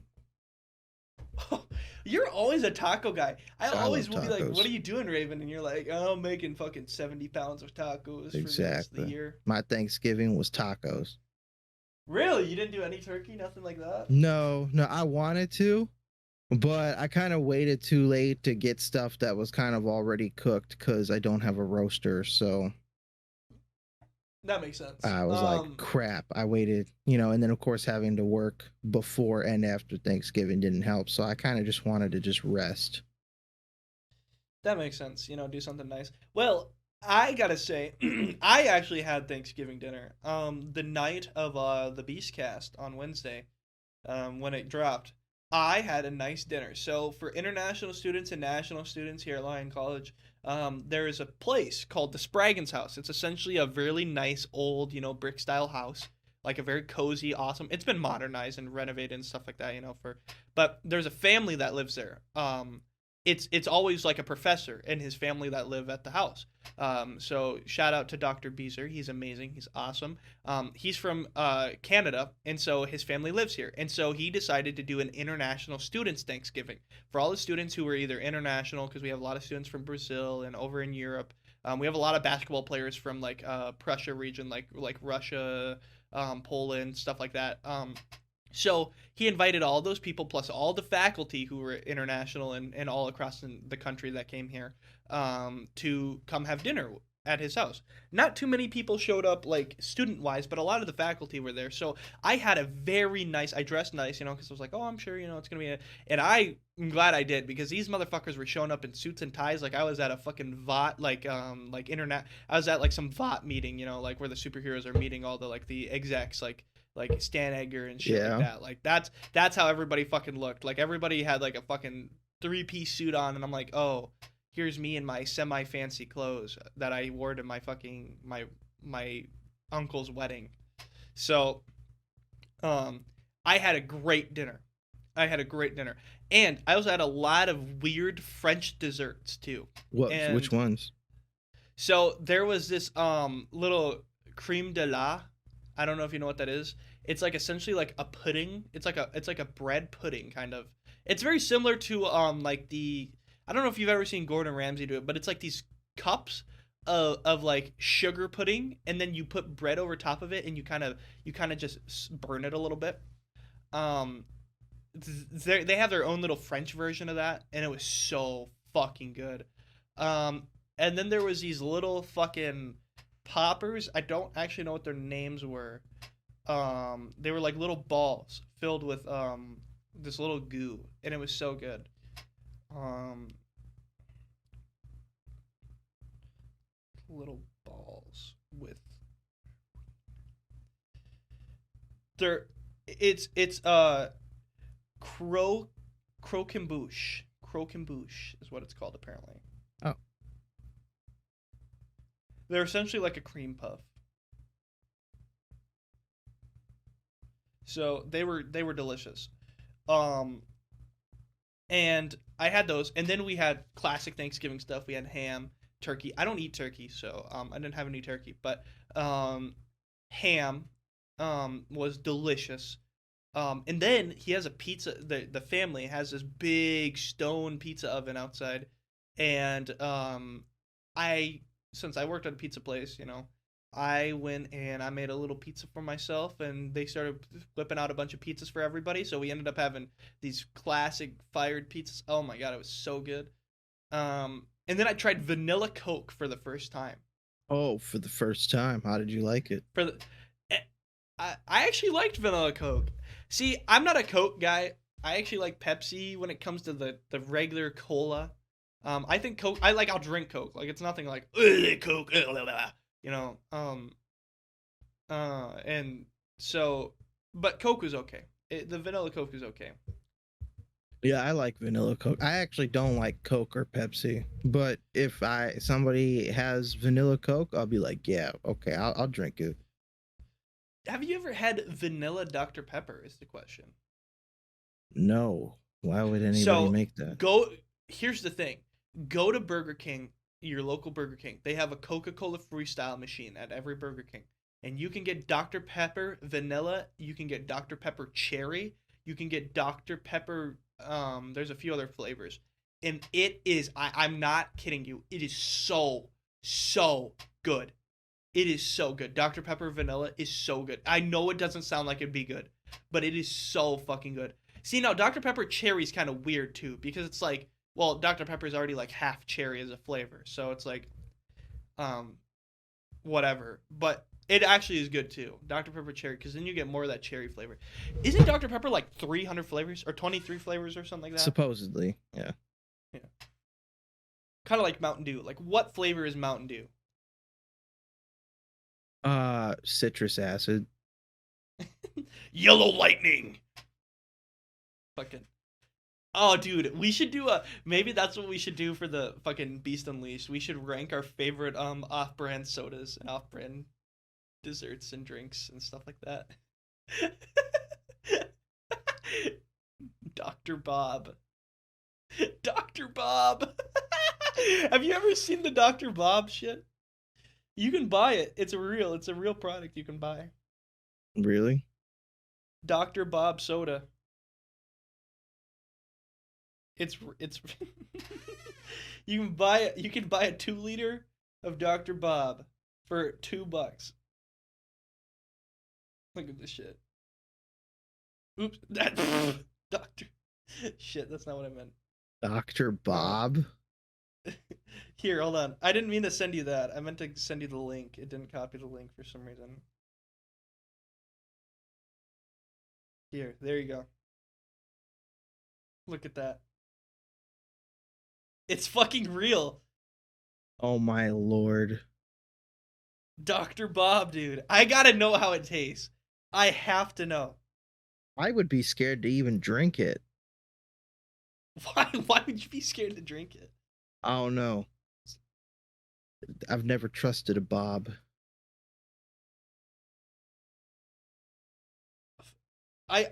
You're always a taco guy. I always will be like, tacos. "What are you doing, Raven?" And you're like, "Oh, I'm making fucking 70 pounds of tacos for the rest of the year." My Thanksgiving was tacos. Really? You didn't do any turkey? Nothing like that? No, I wanted to, but I kind of waited too late to get stuff that was kind of already cooked because I don't have a roaster. So that makes sense. I was like, crap. I waited, and then of course having to work before and after Thanksgiving didn't help. So I kind of just wanted to just rest. That makes sense. Do something nice. Well, I gotta say, I actually had Thanksgiving dinner. The night of the Beastcast on Wednesday, when it dropped, I had a nice dinner. So for international students and national students here at Lyon College, there is a place called the Spraggins House. It's essentially a really nice old, brick style house, like a very cozy, awesome. It's been modernized and renovated and stuff like that, but there's a family that lives there. It's always like a professor and his family that live at the house. So shout out to Dr. Beezer. He's amazing. He's awesome. He's from Canada, and so his family lives here. And so he decided to do an international students Thanksgiving for all the students who were either international, because we have a lot of students from Brazil and over in Europe. We have a lot of basketball players from like Prussia region, like Russia, Poland, stuff like that. So he invited all those people plus all the faculty who were international and all across the country that came here to come have dinner at his house. Not too many people showed up, like student wise, but a lot of the faculty were there. So I had a very nice. I dressed nice, you know, because I was like, oh, I'm sure, you know, it's gonna be. And I'm glad I did because these motherfuckers were showing up in suits and ties. Like I was at a fucking VOT, like internet. I was at like some VOT meeting, you know, like where the superheroes are meeting all the like the execs, like Stan Edgar and shit like that. Like that's how everybody fucking looked. Like everybody had like a fucking 3-piece suit on, and I'm like, oh, here's me in my semi fancy clothes that I wore to my fucking my uncle's wedding. So, I had a great dinner. And I also had a lot of weird French desserts too. Which ones? So there was this little creme de la. I don't know if you know what that is. It's like essentially like a pudding. It's like a bread pudding kind of. It's very similar to like the, I don't know if you've ever seen Gordon Ramsay do it, but it's like these cups of like sugar pudding, and then you put bread over top of it, and you kind of just burn it a little bit. Um, they have their own little French version of that, and it was so fucking good. And then there was these little fucking poppers. I don't actually know what their names were. They were like little balls filled with this little goo, and it was so good. Little balls with they're it's croquembouche is what it's called apparently. Oh, they're essentially like a cream puff. So they were delicious. And I had those, and then we had classic Thanksgiving stuff. We had ham, turkey. I don't eat turkey, so I didn't have any turkey, but ham was delicious. And then he has a pizza. The family has this big stone pizza oven outside, and since I worked at a pizza place, you know, I went and I made a little pizza for myself, and they started whipping out a bunch of pizzas for everybody. So we ended up having these classic fired pizzas. Oh my god, it was so good. And then I tried vanilla Coke for the first time. Oh, for the first time. How did you like it? I actually liked vanilla Coke. See, I'm not a Coke guy. I actually like Pepsi when it comes to the regular cola. I think Coke. I'll drink Coke. Like it's nothing like Coke. You know. And so, but Coke was okay. The vanilla Coke is okay. Yeah, I like vanilla Coke. I actually don't like Coke or Pepsi, but if somebody has vanilla Coke, I'll be like, yeah, okay, I'll drink it. Have you ever had vanilla Dr. Pepper? Is the question. No. Why would anybody make that? Here's the thing. Go to Burger King, your local Burger King. They have a Coca-Cola Freestyle machine at every Burger King. And you can get Dr. Pepper vanilla. You can get Dr. Pepper cherry. You can get Dr. Pepper. There's a few other flavors. And it is, I'm not kidding you. It is so good. It is so good. Dr. Pepper vanilla is so good. I know it doesn't sound like it'd be good, but it is so fucking good. See, now Dr. Pepper cherry is kind of weird too, because it's like, well, Dr. Pepper is already like half cherry as a flavor, so it's like, whatever. But it actually is good too, Dr. Pepper cherry, because then you get more of that cherry flavor. Isn't Dr. Pepper like 300 flavors or 23 flavors or something like that? Supposedly, yeah. Yeah. Kind of like Mountain Dew. Like, what flavor is Mountain Dew? Citrus acid. Yellow lightning. Fucking. Oh, dude, we should do maybe that's what we should do for the fucking Beast Unleashed. We should rank our favorite off-brand sodas and off-brand desserts and drinks and stuff like that. Dr. Bob. Dr. Bob. Have you ever seen the Dr. Bob shit? You can buy it. It's a real product you can buy. Really? Dr. Bob soda. It's you can buy a 2-liter of Dr. Bob for $2. Look at this shit. Oops, that Doctor. Shit, that's not what I meant. Dr. Bob? Here, hold on. I didn't mean to send you that. I meant to send you the link. It didn't copy the link for some reason. Here, there you go. Look at that. It's fucking real. Oh my lord. Dr. Bob, dude. I gotta know how it tastes. I have to know. I would be scared to even drink it. Why would you be scared to drink it? I don't know. I've never trusted a Bob. I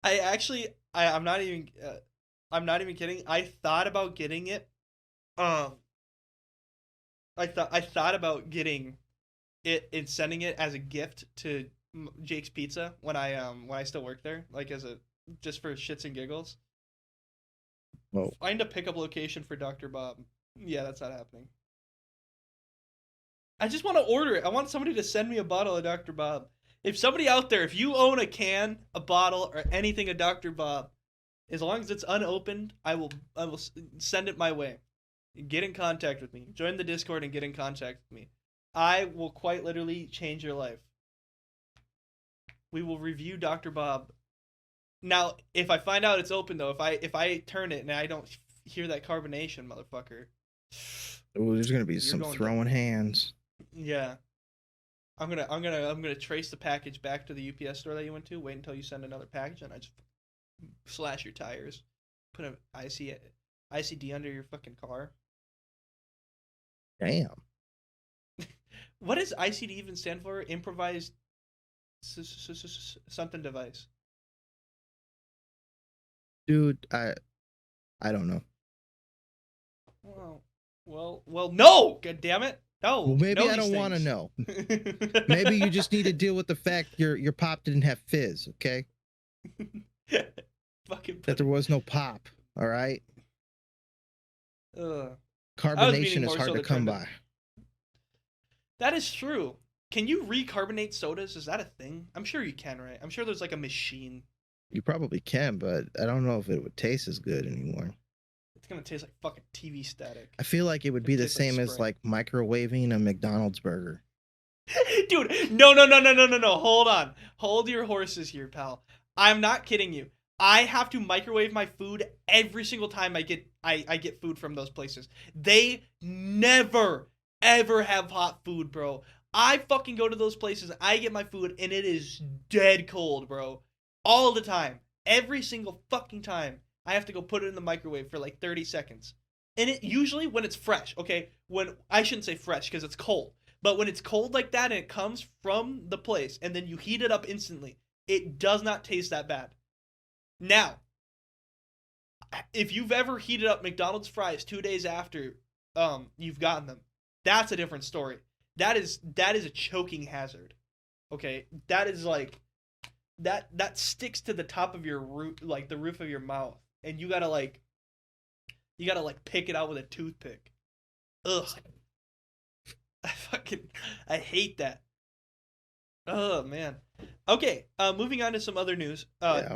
actually I'm not even kidding. I thought about getting it. I thought about getting it and sending it as a gift to Jake's Pizza when I still worked there, like as a just for shits and giggles. Whoa. Find a pickup location for Dr. Bob. Yeah, that's not happening. I just want to order it. I want somebody to send me a bottle of Dr. Bob. If somebody out there, if you own a can, a bottle, or anything of Dr. Bob, as long as it's unopened, I will send it my way. Get in contact with me. Join the Discord and get in contact with me. I will quite literally change your life. We will review Dr. Bob. Now, if I find out it's open though, if I turn it and I don't hear that carbonation, motherfucker. Oh, there's gonna be some throwing hands. Yeah. I'm gonna trace the package back to the UPS store that you went to. Wait until you send another package, and I just slash your tires. Put an ICD under your fucking car. Damn. What does ICD even stand for? Improvised something device. Dude, I don't know. Well, no! God damn it! No. Well, maybe I don't want to know. Maybe you just need to deal with the fact your pop didn't have fizz, okay? Fucking that there was no pop, all right? Carbonation is hard to come by. That is true. Can you recarbonate sodas? Is that a thing? I'm sure you can, right? I'm sure there's like a machine. You probably can, but I don't know if it would taste as good anymore. It's gonna taste like fucking TV static. I feel like it would be the same as like microwaving a McDonald's burger. Dude, no. Hold on. Hold your horses here, pal. I'm not kidding you. I have to microwave my food every single time I get food from those places. They never ever have hot food, bro. I fucking go to those places, I get my food, and it is dead cold, bro. All the time. Every single fucking time. I have to go put it in the microwave for like 30 seconds. And it usually when it's fresh, okay? I shouldn't say fresh because it's cold. But when it's cold like that and it comes from the place and then you heat it up instantly, it does not taste that bad. Now, if you've ever heated up McDonald's fries 2 days after you've gotten them, that's a different story. That is a choking hazard. Okay? That is like that sticks to the top of your roof, like the roof of your mouth. And you gotta pick it out with a toothpick. Ugh. I hate that. Oh man. Okay, moving on to some other news.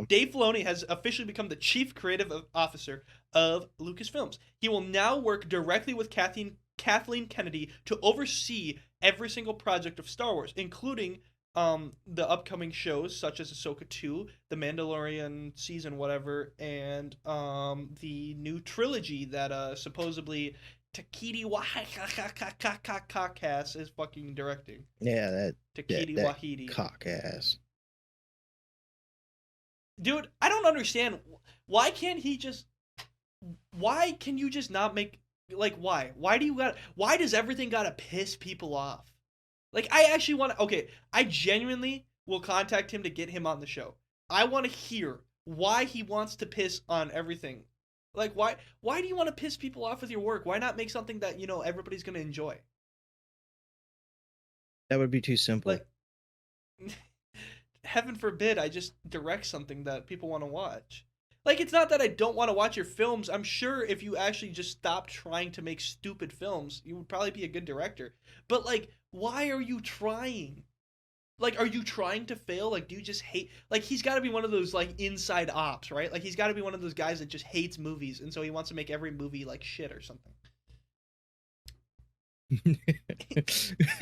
Dave Filoni has officially become the chief creative officer of Lucasfilms. He will now work directly with Kathleen Kennedy to oversee every single project of Star Wars, including the upcoming shows such as Ahsoka 2, The Mandalorian season whatever, and the new trilogy that supposedly Takiti Wahikas is fucking directing. Yeah, that Takiti Wahidi. Cock ass. Dude, I don't understand. Why can you just not make, like, why? Why does everything gotta piss people off? Like, I actually want to, okay, I genuinely will contact him to get him on the show. I want to hear why he wants to piss on everything. Like, why do you want to piss people off with your work? Why not make something that, everybody's going to enjoy? That would be too simple. Like, heaven forbid I just direct something that people want to watch. Like, it's not that I don't want to watch your films. I'm sure if you actually just stopped trying to make stupid films, you would probably be a good director. But, like, why are you trying? Like, are you trying to fail? Like, do you just hate... Like, he's got to be one of those, like, inside ops, right? Like, he's got to be one of those guys that just hates movies, and so he wants to make every movie, like, shit or something.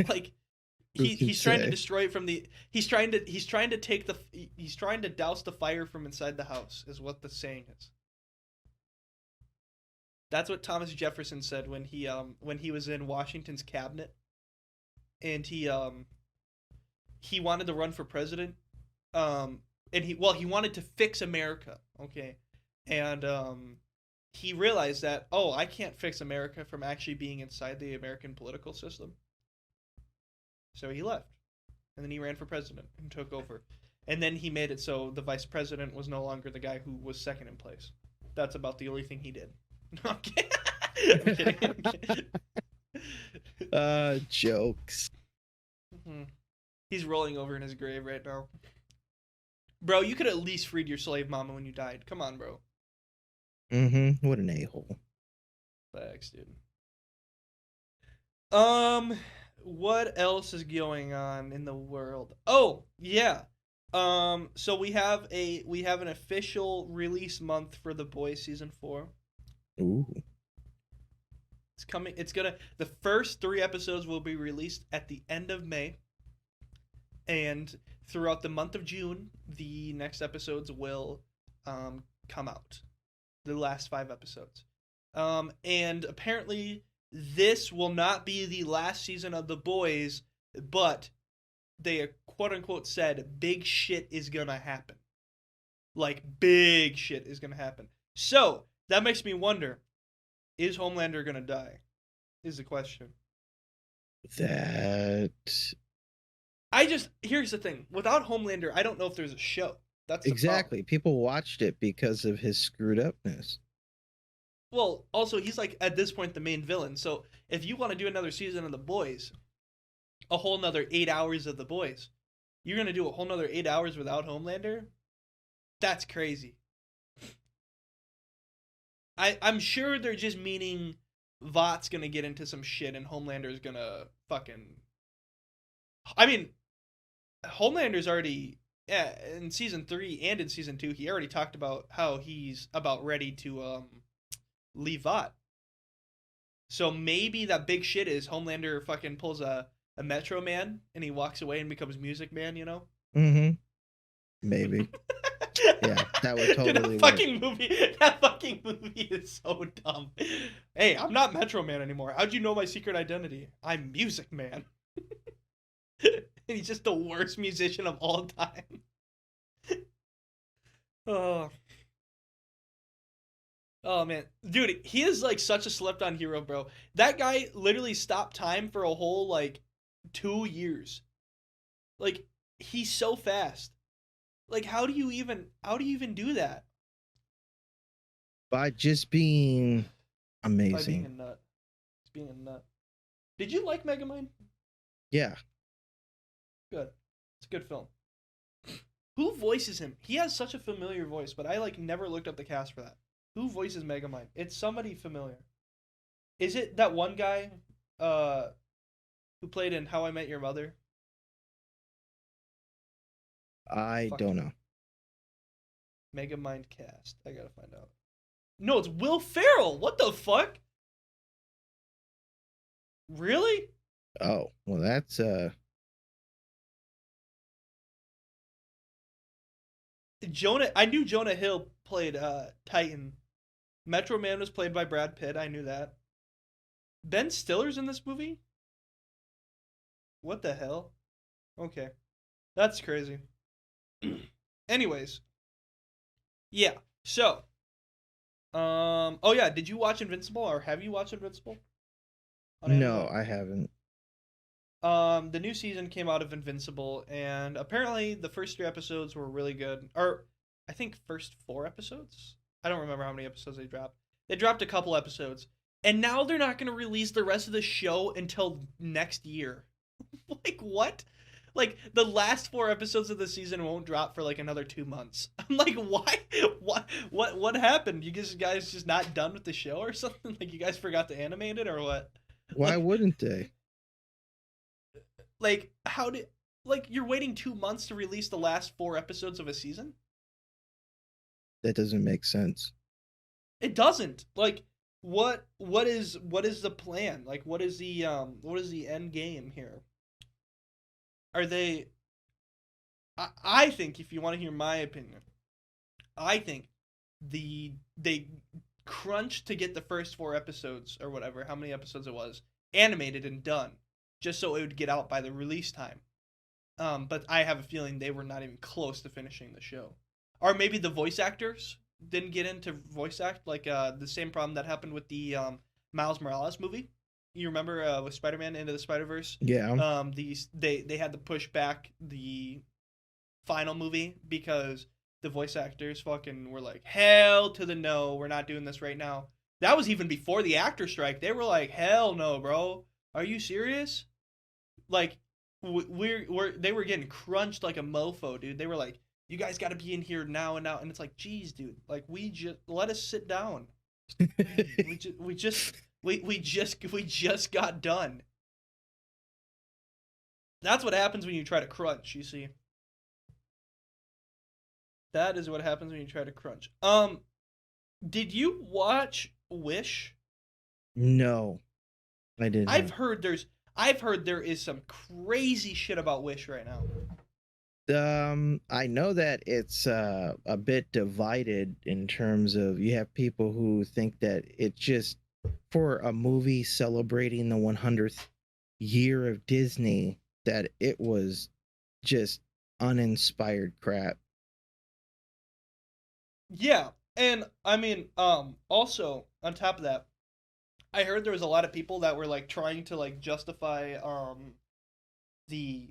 Like Who can he's trying to say? destroy it from the he's trying to take the he's trying to douse the fire from inside the house is what the saying is. That's what Thomas Jefferson said when he was in Washington's cabinet, and he wanted to run for president. And he wanted to fix America, okay? And he realized that, oh, I can't fix America from actually being inside the American political system. So he left. And then he ran for president and took over. And then he made it so the vice president was no longer the guy who was second in place. That's about the only thing he did. No, I'm kidding. I'm kidding. Jokes. Mm-hmm. He's rolling over in his grave right now. Bro, you could at least freed your slave mama when you died. Come on, bro. Mm-hmm. What an a-hole. Thanks, dude. What else is going on in the world? Oh, yeah. So we have an official release month for The Boys season 4. Ooh. It's coming. The first 3 episodes will be released at the end of May. And throughout the month of June, the next episodes will come out. The last 5 episodes. And apparently this will not be the last season of The Boys, but they quote unquote said big shit is gonna happen. Like big shit is gonna happen. So that makes me wonder, is Homelander gonna die? Is the question. Here's the thing. Without Homelander, I don't know if there's a show. That's the exactly. problem. People watched it because of his screwed upness. Well, also he's like at this point the main villain. So if you want to do another season of The Boys, a whole nother 8 hours of The Boys, you're gonna do a whole nother 8 hours without Homelander? That's crazy. I'm sure they're just meaning Vought's gonna get into some shit and Homelander's gonna fucking. I mean, Homelander's already in season 3 and in season 2. He already talked about how he's about ready to leave Vought. So maybe that big shit is Homelander fucking pulls a Metro Man and he walks away and becomes Music Man, you know? Mm-hmm. Maybe. Yeah, that would totally Dude, that fucking movie is so dumb. Hey, I'm not Metro Man anymore. How'd you know my secret identity? I'm Music Man. And he's just the worst musician of all time. Oh man, dude, he is like such a slept-on hero, bro. That guy literally stopped time for a whole like 2 years. Like he's so fast. Like how do you even do that? By just being amazing. By being a nut. Just being a nut. Did you like Megamind? Yeah. Good. It's a good film. Who voices him? He has such a familiar voice, but I like never looked up the cast for that. Who voices Megamind? It's somebody familiar. Is it that one guy who played in How I Met Your Mother? I don't know. Megamind cast. I gotta find out. No, it's Will Ferrell. What the fuck? Really? Oh, well that's I knew Jonah Hill played Titan. Metro Man was played by Brad Pitt. I knew that. Ben Stiller's in this movie? What the hell? Okay. That's crazy. Anyways. Yeah. So. Oh yeah, did you watch Invincible or have you watched Invincible? No, I haven't. The new season came out of Invincible, and apparently the first 3 episodes were really good. Or, I think first 4 episodes? I don't remember how many episodes they dropped. They dropped a couple episodes. And now they're not going to release the rest of the show until next year. Like, what? Like, the last 4 episodes of the season won't drop for, like, another 2 months. I'm like, why? What happened? You guys just not done with the show or something? Like, you guys forgot to animate it or what? Why like, wouldn't they? Like, you're waiting 2 months to release the last 4 episodes of a season? That doesn't make sense. It doesn't. Like, what is the plan? Like, what is the end game here? Are they? I think, if you want to hear my opinion, I think they crunched to get the first 4 episodes or whatever, how many episodes it was, animated and done, just so it would get out by the release time. But I have a feeling they were not even close to finishing the show. Or maybe the voice actors didn't get into voice act, like the same problem that happened with the Miles Morales movie. You remember with Spider-Man Into the Spider-Verse? Yeah. They had to push back the final movie because the voice actors fucking were like, hell to the no, we're not doing this right now. That was even before the actor strike. They were like, hell no, bro. Are you serious? Like, they were getting crunched like a mofo, dude. They were like, you guys got to be in here now and now. And it's like, geez, dude, like, we just let us sit down. we just got done. That's what happens when you try to crunch, you see. That is what happens when you try to crunch. Did you watch Wish? No, I didn't. I've heard there is some crazy shit about Wish right now. I know that it's a bit divided in terms of, you have people who think that it's just for a movie celebrating the 100th year of Disney, that it was just uninspired crap. Yeah, and I mean, also on top of that, I heard there was a lot of people that were like trying to like justify the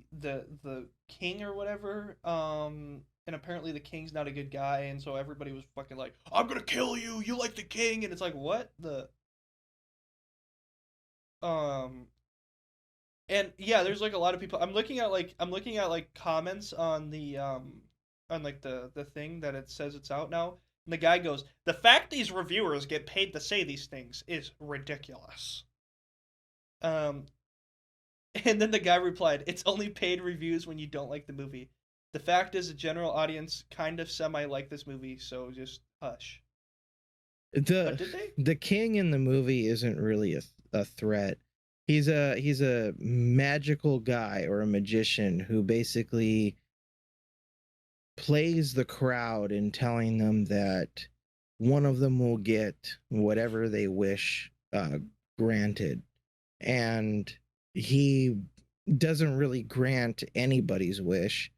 king or whatever, and apparently the king's not a good guy, and so everybody was fucking like, I'm gonna kill you, you like the king, and it's like, what the and yeah, there's like a lot of people. I'm looking at like comments on the on like the thing that it says it's out now. And the guy goes, "The fact these reviewers get paid to say these things is ridiculous." Um and then the guy replied, "It's only paid reviews when you don't like the movie. The fact is, the general audience kind of semi like this movie, so just hush." But did they? The king in the movie isn't really a threat. He's a magical guy or a magician who basically plays the crowd in telling them that one of them will get whatever they wish granted, and he doesn't really grant anybody's wish.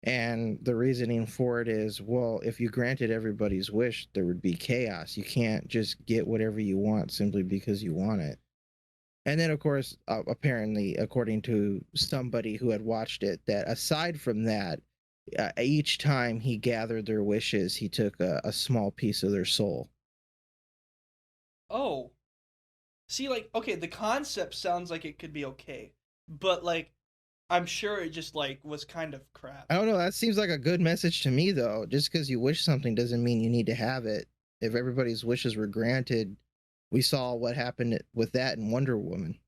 And the reasoning for it is, well, if you granted everybody's wish, there would be chaos. You can't just get whatever you want simply because you want it. And then, of course, apparently, according to somebody who had watched it, that aside from that, each time he gathered their wishes, he took a small piece of their soul. Oh. See, like, okay, the concept sounds like it could be okay, but like, I'm sure it just like was kind of crap. I don't know. That seems like a good message to me, though. Just because you wish something doesn't mean you need to have it. If everybody's wishes were granted, we saw what happened with that in Wonder Woman.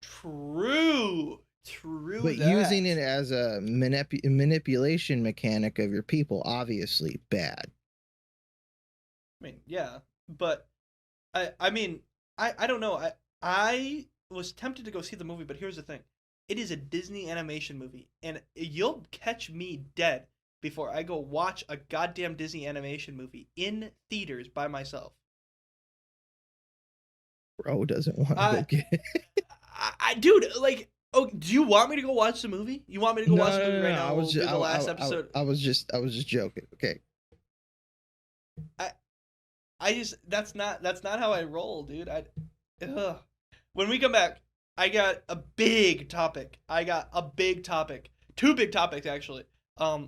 True. But that. using it as a manipulation mechanic of your people, obviously bad. I mean, yeah, but I mean, I don't know. I was tempted to go see the movie, but here's the thing. It is a Disney animation movie, and you'll catch me dead before I go watch a goddamn Disney animation movie in theaters by myself. Bro doesn't want to go get it. Dude, like, oh, do you want me to go watch the movie? You want me to go watch the movie right now? I was just, the last episode. I was just joking. Okay. I just that's not how I roll, dude. When we come back, I got a big topic. Two big topics actually.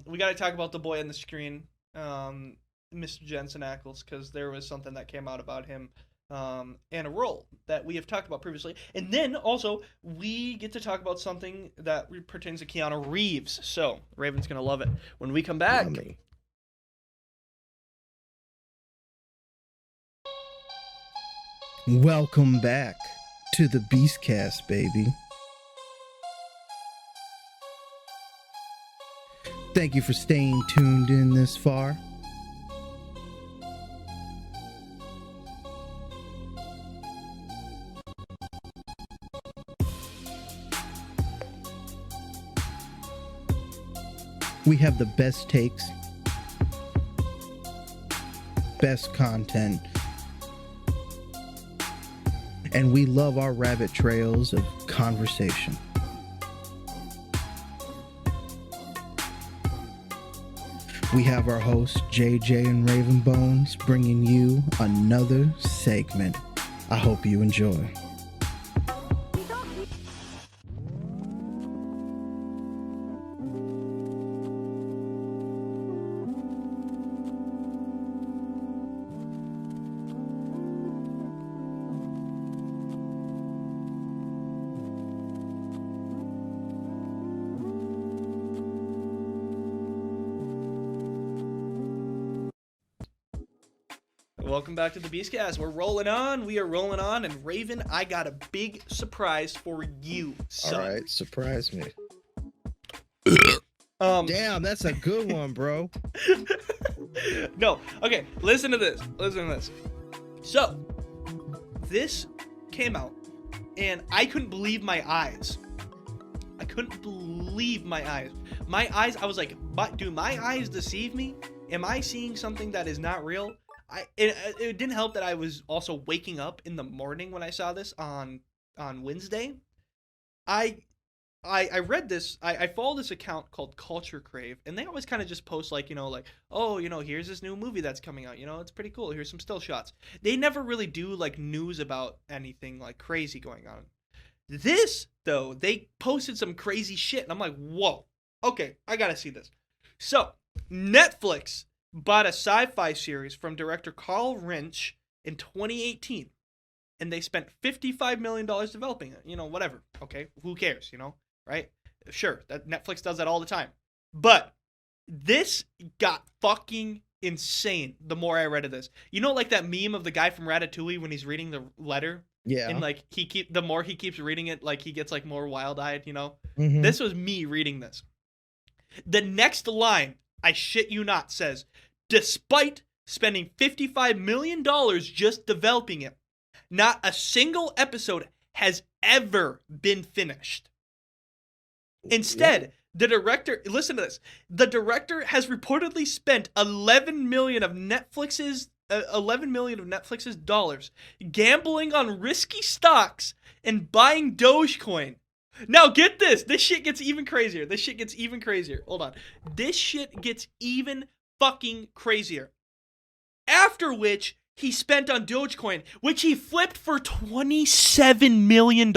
We got to talk about the boy on the screen, Mr. Jensen Ackles, because there was something that came out about him, and a role that we have talked about previously. And then also we get to talk about something that pertains to Keanu Reeves. So Raven's gonna love it when we come back. Yummy. Welcome back to the Beastcast, baby. Thank you for staying tuned in this far. We have the best takes, best content, and we love our rabbit trails of conversation. We have our hosts, JJ and Raven Bones, bringing you another segment. I hope you enjoy. Welcome back to the Beastcast. We're rolling on. We are rolling on. And Raven, I got a big surprise for you, son. All right, surprise me. Damn, that's a good one, bro. No, okay, listen to this. So, this came out, and I couldn't believe my eyes. My eyes, I was like, do my eyes deceive me? Am I seeing something that is not real? It didn't help that I was also waking up in the morning when I saw this on Wednesday. I read this. I follow this account called Culture Crave, and they always kind of just post like, oh, here's this new movie that's coming out. It's pretty cool. Here's some still shots. They never really do like news about anything like crazy going on. This though, they posted some crazy shit, and I'm like, whoa, okay, I gotta see this. So Netflix bought a sci-fi series from director Carl Rinch in 2018, and they spent $55 million developing it. Whatever. Okay, who cares? Right? Sure, that Netflix does that all the time. But this got fucking insane. The more I read of this, like that meme of the guy from Ratatouille when he's reading the letter. Yeah. And like the more he keeps reading it, like he gets like more wild-eyed. Mm-hmm. This was me reading this. The next line, I shit you not, says, despite spending $55 million just developing it, not a single episode has ever been finished. Instead, the director, listen to this, the director has reportedly spent $11 million of Netflix's dollars gambling on risky stocks and buying Dogecoin. Now get this. This shit gets even crazier. Hold on. This shit gets even fucking crazier. After which he spent on Dogecoin, which he flipped for $27 million.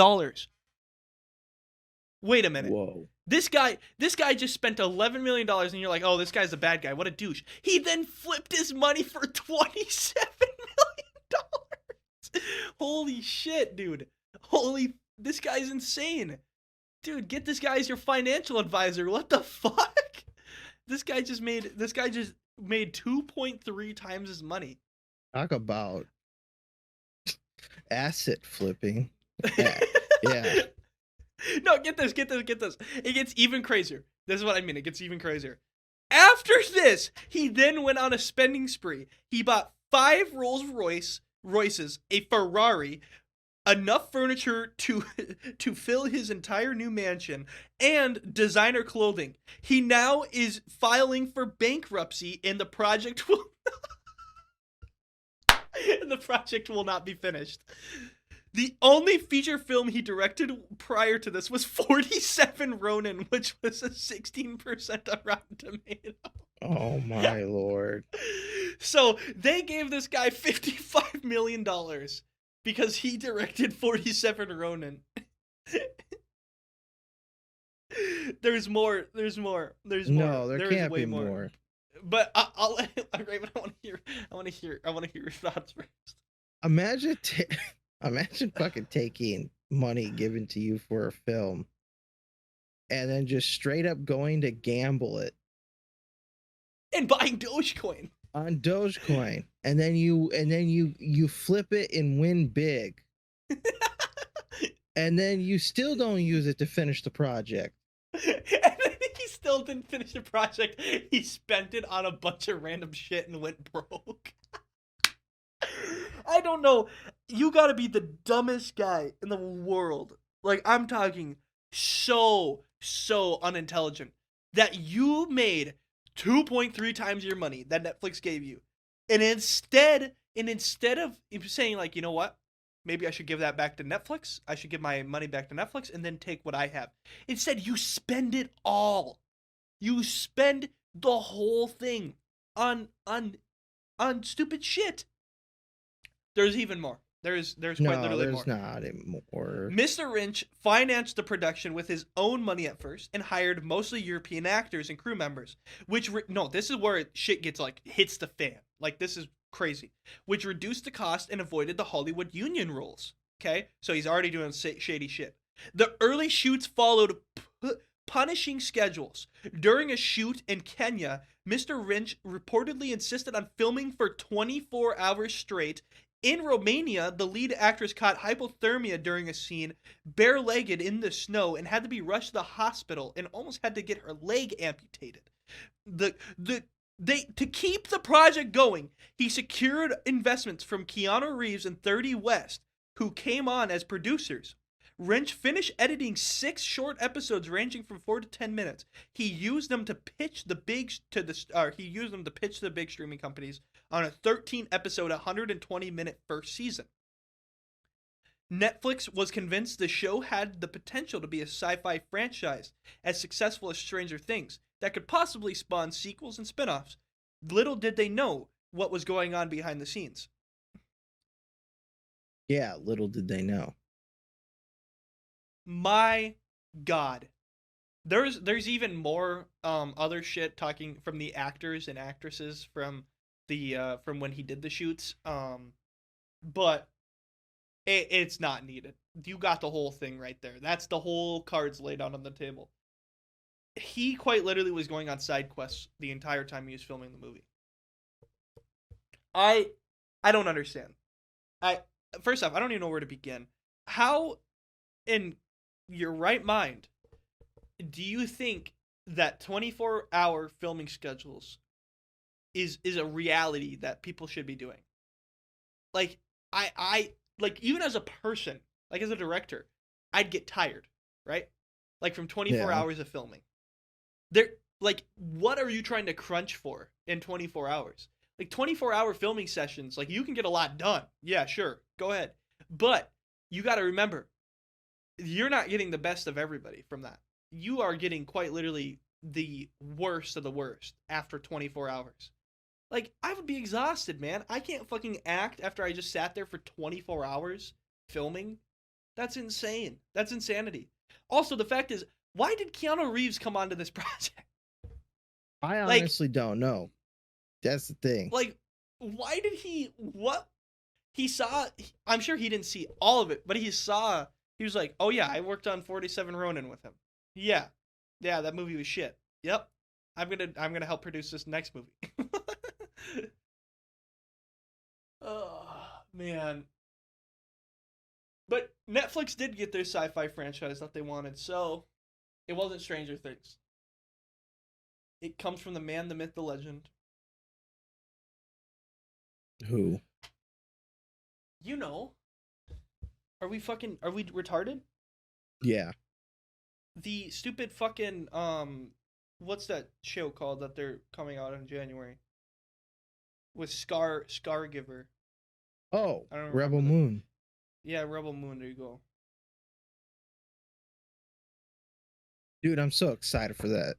Wait a minute. Whoa. This guy just spent $11 million, and you're like, oh, this guy's a bad guy. What a douche. He then flipped his money for $27 million. Holy shit, dude. This guy's insane. Dude, get this guy as your financial advisor. What the fuck? This guy just made 2.3 times his money. Talk about asset flipping. Yeah. No, get this. It gets even crazier. This is what I mean. It gets even crazier. After this, he then went on a spending spree. He bought 5 Rolls Royces, a Ferrari, enough furniture to fill his entire new mansion, and designer clothing. He now is filing for bankruptcy, and the project will not be finished. The only feature film he directed prior to this was 47 Ronin, which was a 16% on Rotten Tomatoes. Oh my lord. So they gave this guy $55 million because he directed 47 Ronin. There's more. No, there can't be more. But I'll Raven, I want to hear your thoughts first. Imagine fucking taking money given to you for a film and then just straight up going to gamble it and buying Dogecoin on Dogecoin, and then you flip it and win big. And then you still don't use it to finish the project. And then he still didn't finish the project. He spent it on a bunch of random shit and went broke. I don't know. You gotta be the dumbest guy in the world. Like, I'm talking so unintelligent that you made 2.3 times your money that Netflix gave you, and instead of saying like, you know what, maybe I should give that back to Netflix, I should give my money back to Netflix and then take what I have. Instead, you spend it all. You spend the whole thing on stupid shit. There's even more. There's quite literally there's more. not anymore. Mr. Lynch financed the production with his own money at first and hired mostly European actors and crew members. This is where shit gets like hits the fan. Like this is crazy. Which reduced the cost and avoided the Hollywood union rules. Okay, so he's already doing shady shit. The early shoots followed punishing schedules. During a shoot in Kenya, Mr. Lynch reportedly insisted on filming for 24 hours straight. In Romania, the lead actress caught hypothermia during a scene, bare-legged in the snow, and had to be rushed to the hospital and almost had to get her leg amputated. To keep the project going, he secured investments from Keanu Reeves and 30 West, who came on as producers. Lynch finished editing 6 short episodes ranging from 4 to 10 minutes. He used them to pitch the big streaming companies on a 13-episode, 120-minute first season. Netflix was convinced the show had the potential to be a sci-fi franchise as successful as Stranger Things that could possibly spawn sequels and spin-offs. Little did they know what was going on behind the scenes. Yeah, little did they know. My God. There's even more other shit talking from the actors and actresses from when he did the shoots. But it's not needed. You got the whole thing right there. That's the whole cards laid out on the table. He quite literally was going on side quests the entire time he was filming the movie. I don't understand. First off, I don't even know where to begin. How in your right mind do you think that 24-hour filming schedules is a reality that people should be doing? Like I like, even as a person, like as a director, I'd get tired, right? Like from 24 hours of filming. Like, what are you trying to crunch for in 24 hours? Like 24-hour filming sessions, like you can get a lot done. Yeah, sure. Go ahead. But you got to remember, you're not getting the best of everybody from that. You are getting quite literally the worst of the worst after 24 hours. Like, I would be exhausted, man. I can't fucking act after I just sat there for 24 hours filming. That's insane. That's insanity. Also, the fact is, why did Keanu Reeves come onto this project? I honestly don't know. That's the thing. Like, why did he... What? He saw... I'm sure he didn't see all of it, but he saw... He was like, oh yeah, I worked on 47 Ronin with him. Yeah, that movie was shit. Yep, I'm gonna help produce this next movie. Oh man. But Netflix did get their sci-fi franchise that they wanted, so it wasn't Stranger Things. It comes from the man, the myth, the legend. Who? You know. Are we retarded? Yeah. The stupid fucking what's that show called that they're coming out in January? With Scargiver. Oh, Rebel Moon. Yeah, Rebel Moon, there you go. Dude, I'm so excited for that.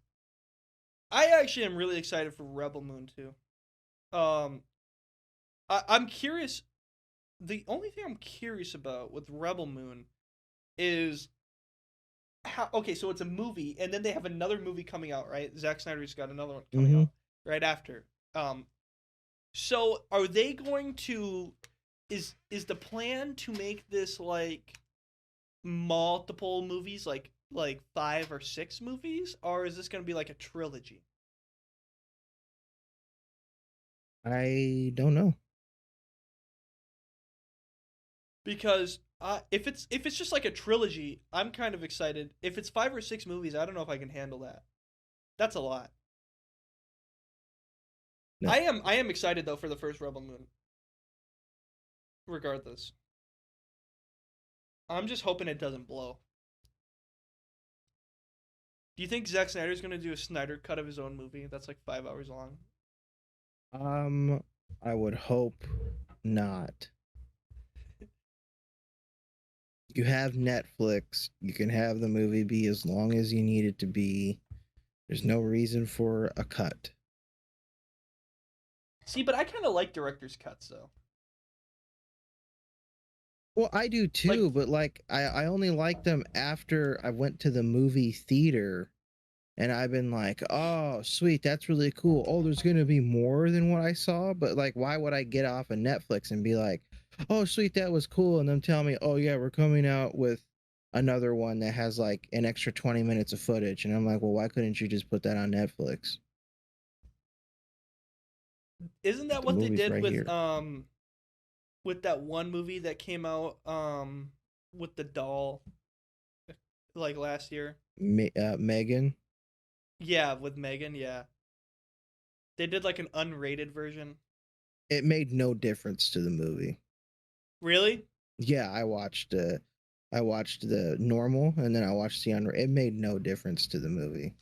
I actually am really excited for Rebel Moon too. I'm curious. The only thing I'm curious about with Rebel Moon is how. Okay, so it's a movie, and then they have another movie coming out, right? Zack Snyder's got another one coming out right after. So are they going to? Is the plan to make this like multiple movies, like 5 or 6 movies, or is this going to be like a trilogy? I don't know. Because if it's just like a trilogy, I'm kind of excited. If it's 5 or 6 movies, I don't know if I can handle that. That's a lot. No. I am excited though for the first Rebel Moon. Regardless, I'm just hoping it doesn't blow. Do you think Zack Snyder's gonna do a Snyder cut of his own movie that's like 5 hours long? I would hope not. You have Netflix. You can have the movie be as long as you need it to be. There's no reason for a cut. See, but I kind of like director's cuts though. Well, I do too, Like, but like I only like them after I went to the movie theater and I've been like, oh, sweet, that's really cool. Oh, there's gonna be more than what I saw. But like, why would I get off of Netflix and be like, oh, sweet, that was cool, and them tell me, oh yeah, we're coming out with another one that has like an extra 20 minutes of footage, and I'm like, well, why couldn't you just put that on Netflix? isn't that The what they movie's did right here. with that one movie that came out with the doll like last year? Megan. Yeah, with Megan, yeah. They did like an unrated version. It made no difference to the movie. Really? Yeah, I watched the normal, and then I watched the unrated. It made no difference to the movie.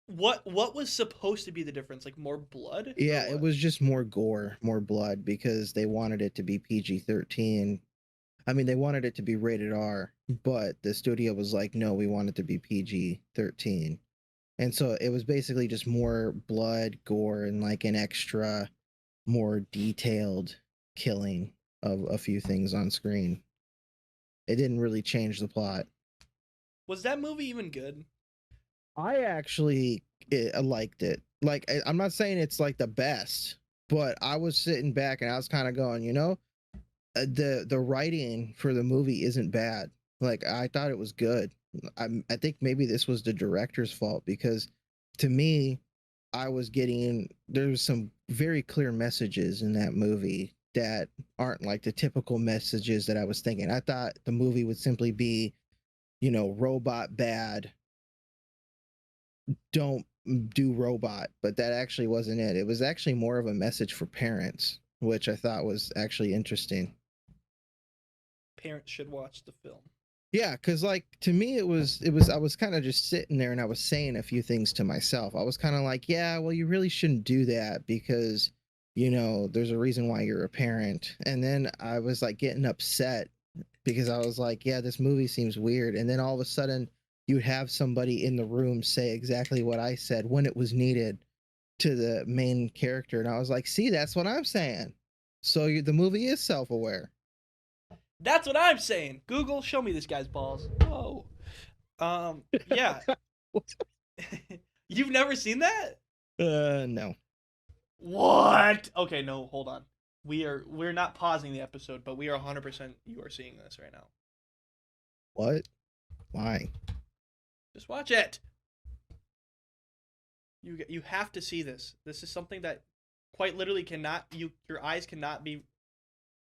What was supposed to be the difference? Like more blood? Yeah, Or it what? was just more gore, more blood, because they wanted it to be PG-13. I mean, they wanted it to be rated R, but the studio was like, no, we want it to be PG-13. And so it was basically just more blood, gore, and like an extra, more detailed killing of a few things on screen. It didn't really change the plot. Was that movie even good? I actually liked it. Like, I'm not saying it's like the best, but I was sitting back and I was kind of going, the writing for the movie isn't bad. Like, I thought it was good. I think maybe this was the director's fault, because to me, there was some very clear messages in that movie that aren't like the typical messages that I was thinking. I thought the movie would simply be, robot bad, don't do robot, but that actually wasn't it. It was actually more of a message for parents, which I thought was actually interesting. Parents should watch the film. Yeah, because like to me it was I was kind of just sitting there and I was saying a few things to myself. I was kind of like, yeah, well, you really shouldn't do that, because there's a reason why you're a parent. And then I was like getting upset because I was like, yeah, this movie seems weird. And then all of a sudden you'd have somebody in the room say exactly what I said when it was needed to the main character, and I was like, see, that's what I'm saying. So the movie is self-aware. That's what I'm saying. Google, show me this guy's balls. Whoa. Yeah. You've never seen that? No. What? Okay, no, hold on. We're not pausing the episode, but we are 100% you are seeing this right now. What? Why? Just watch it. You have to see this. This is something that quite literally your eyes cannot be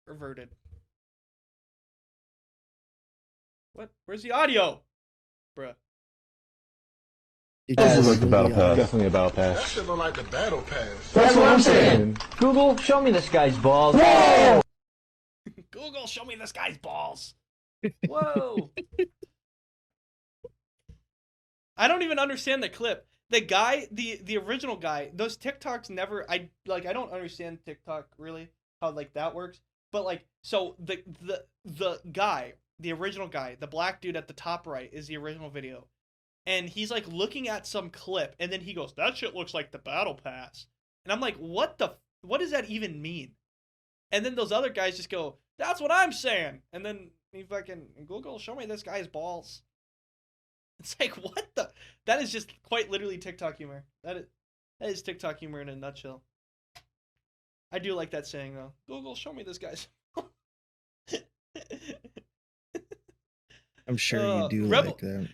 reverted. What? Where's the audio? Bruh. This looks like the battle pass. Definitely a battle pass. That shit look like the battle pass. That's what I'm saying. Google, show me this guy's balls. Whoa! Google, show me this guy's balls. Whoa. I don't even understand the clip. The guy, the original guy, those TikToks never, I don't understand TikTok really, how like that works. But like, so the guy, the original guy, the black dude at the top right is the original video. And he's like looking at some clip, and then he goes, that shit looks like the battle pass. And I'm like, what does that even mean? And then those other guys just go, that's what I'm saying. And then he fucking, Google, show me this guy's balls. It's like, what the? That is just quite literally TikTok humor. That is TikTok humor in a nutshell. I do like that saying, though. Google, show me this guy's. I'm sure you do like that.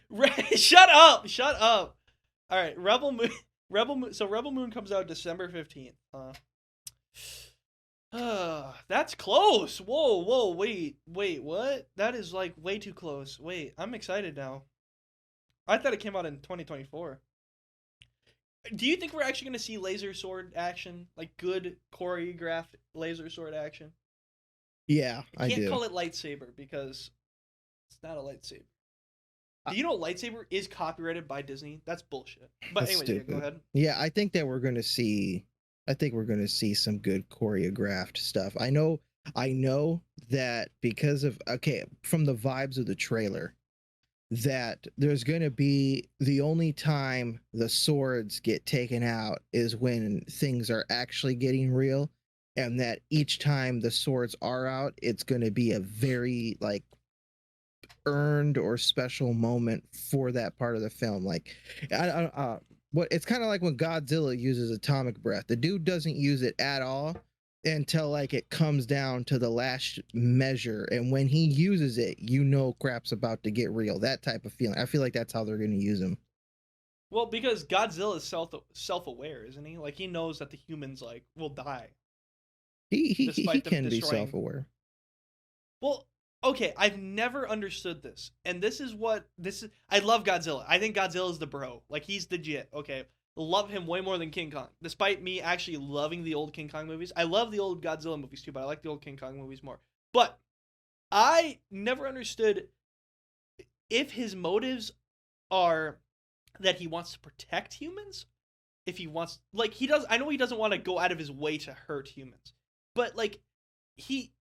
Shut up! Shut up! All right, Rebel Moon. So Rebel Moon comes out December 15th. That's close. Whoa, wait, what? That is like way too close. Wait, I'm excited now. I thought it came out in 2024. Do you think we're actually going to see laser sword action? Like good choreographed laser sword action? Yeah, I do. Can't call it lightsaber because it's not a lightsaber. Do you know lightsaber is copyrighted by Disney? That's bullshit. But That's anyway, yeah, go stupid. ahead. Yeah, I think that we're gonna see. I think we're gonna see some good choreographed stuff. I know that because of from the vibes of the trailer, that there's gonna be the only time the swords get taken out is when things are actually getting real, and that each time the swords are out, it's gonna be a very like earned or special moment for that part of the film. Like, what it's kind of like when Godzilla uses atomic breath. The dude doesn't use it at all until like it comes down to the last measure, and when he uses it, you know, crap's about to get real. That type of feeling. I feel like that's how they're going to use him. Well, because Godzilla is self-aware, isn't he? Like he knows that the humans like will die. He Despite them can be destroying- self-aware. Well, okay, I've never understood this. And this is I love Godzilla. I think Godzilla is the bro. Like he's legit, okay? Love him way more than King Kong. Despite me actually loving the old King Kong movies. I love the old Godzilla movies too, but I like the old King Kong movies more. But I never understood if his motives are that he wants to protect humans, if he wants like I know he doesn't want to go out of his way to hurt humans. But like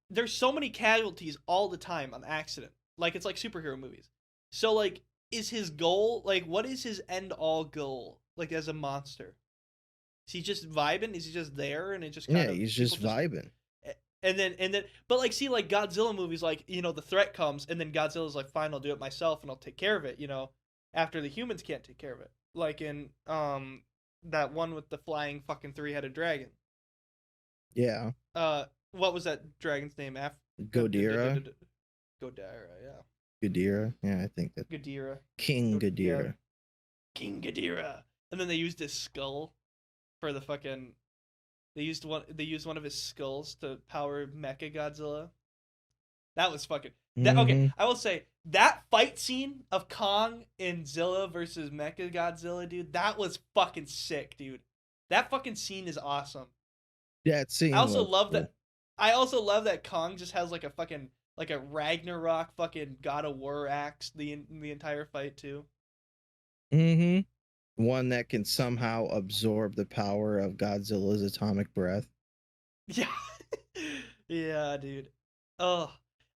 there's so many casualties all the time on accident. Like it's like superhero movies. So like is his goal like what is his end all goal like as a monster? Is he just vibing? Is he just there and it just kind of he's just vibing. And then but like see like Godzilla movies like you know the threat comes and then Godzilla's like fine I'll do it myself and I'll take care of it, you know, after the humans can't take care of it. Like in that one with the flying fucking three-headed dragon. Yeah. What was that dragon's name? Godira. Godira, yeah. Godira. Yeah, I think that. Godira. King Godira. Yeah. King Godira. And then they used his skull for the fucking. They used one of his skulls to power Mecha Godzilla. That was fucking. Okay, I will say that fight scene of Kong and Zilla versus Mecha Godzilla, dude. That was fucking sick, dude. That fucking scene is awesome. That scene. I also love that. I also love that Kong just has like a fucking like a Ragnarok fucking God of War axe the entire fight too. One that can somehow absorb the power of Godzilla's atomic breath. Yeah. Yeah, dude. Oh.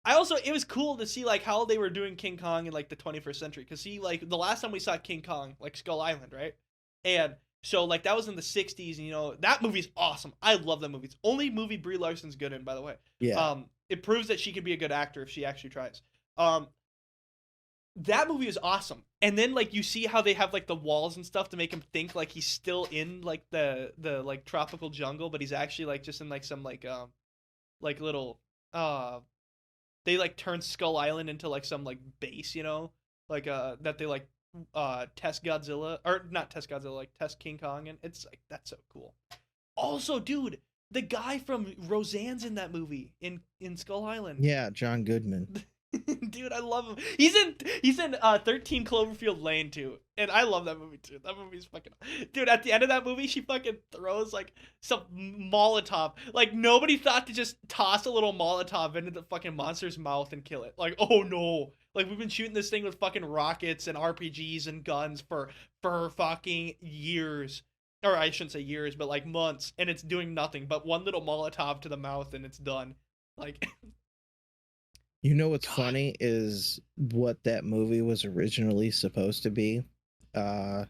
It was cool to see like how they were doing King Kong in like the 21st century cuz see like the last time we saw King Kong like Skull Island, right? And so like that was in the 60s and you know that movie's awesome. I love that movie. It's the only movie Brie Larson's good in, by the way. Yeah. It proves that she can be a good actor if she actually tries. That movie is awesome. And then like you see how they have like the walls and stuff to make him think like he's still in like the like tropical jungle, but he's actually like just in like some like little they like turn Skull Island into like some like base, you know? Like that they like test Godzilla or not test Godzilla, like test King Kong, and it's like that's so cool. Also, dude, the guy from Roseanne's in that movie in Skull Island. Yeah, John Goodman. Dude, I love him. He's in 13 Cloverfield Lane too, and I love that movie too. That movie's fucking. Dude, at the end of that movie, she fucking throws like some Molotov. Like nobody thought to just toss a little Molotov into the fucking monster's mouth and kill it. Like, oh no. Like we've been shooting this thing with fucking rockets and RPGs and guns for fucking years. Or I shouldn't say years, but like months, and it's doing nothing but one little Molotov to the mouth and it's done. Like You know what's funny is what that movie was originally supposed to be. I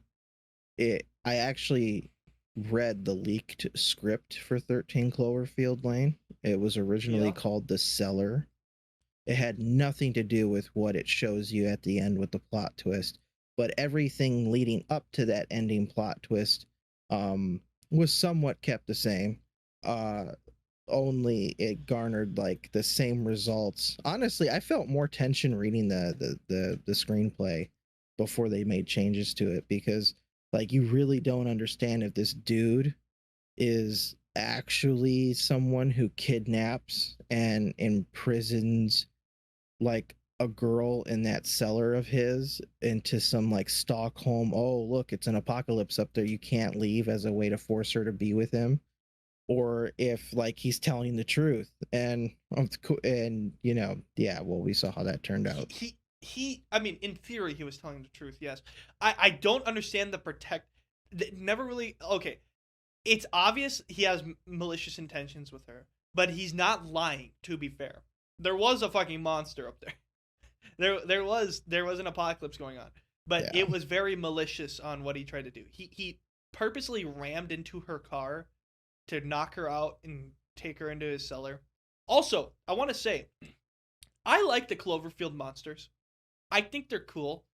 actually read the leaked script for 13 Cloverfield Lane. It was originally called The Cellar. It had nothing to do with what it shows you at the end with the plot twist, but everything leading up to that ending plot twist was somewhat kept the same. Only it garnered like the same results. Honestly, I felt more tension reading the screenplay before they made changes to it, because like you really don't understand if this dude is actually someone who kidnaps and imprisons like a girl in that cellar of his into some like Stockholm, oh look, it's an apocalypse up there, you can't leave, as a way to force her to be with him, or if like he's telling the truth. And you know, yeah, well, we saw how that turned out. I mean, in theory, he was telling the truth. Yes, I don't understand never really. Okay, it's obvious he has malicious intentions with her, but he's not lying. To be fair, there was a fucking monster up there. There was an apocalypse going on, but Yeah. it was very malicious on what he tried to do. He purposely rammed into her car to knock her out and take her into his cellar. Also, I want to say, I like the Cloverfield monsters. I think they're cool.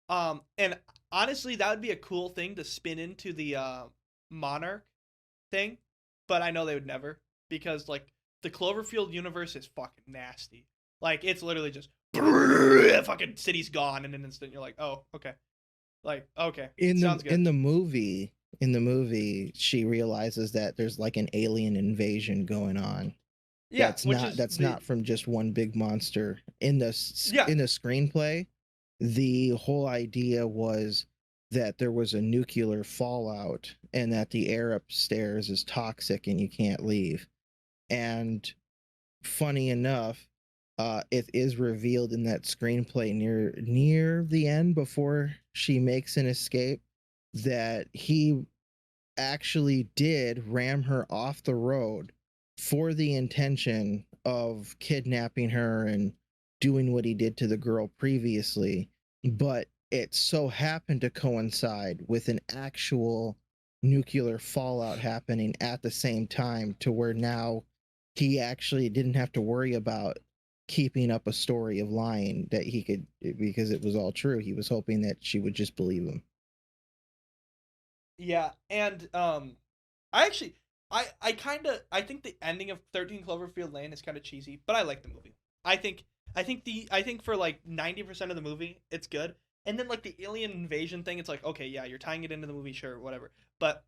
And honestly, that would be a cool thing to spin into the Monarch thing, but I know they would never, because like the Cloverfield universe is fucking nasty. Like it's literally just fucking city's gone in an instant. You're like, oh, okay. Like, okay, sounds good. In the movie, she realizes that there's like an alien invasion going on. Yeah, That's not from just one big monster. In the screenplay, the whole idea was that there was a nuclear fallout and that the air upstairs is toxic and you can't leave. And funny enough, it is revealed in that screenplay near the end, before she makes an escape, that he actually did ram her off the road for the intention of kidnapping her and doing what he did to the girl previously, but it so happened to coincide with an actual nuclear fallout happening at the same time, to where now he actually didn't have to worry about keeping up a story of lying, that he could, because it was all true. He was hoping that she would just believe him. Yeah, and I actually I think the ending of 13 Cloverfield Lane is kind of cheesy, but I like the movie. I think for like 90% of the movie, it's good. And then like the alien invasion thing, it's like, okay, yeah, you're tying it into the movie, sure, whatever. But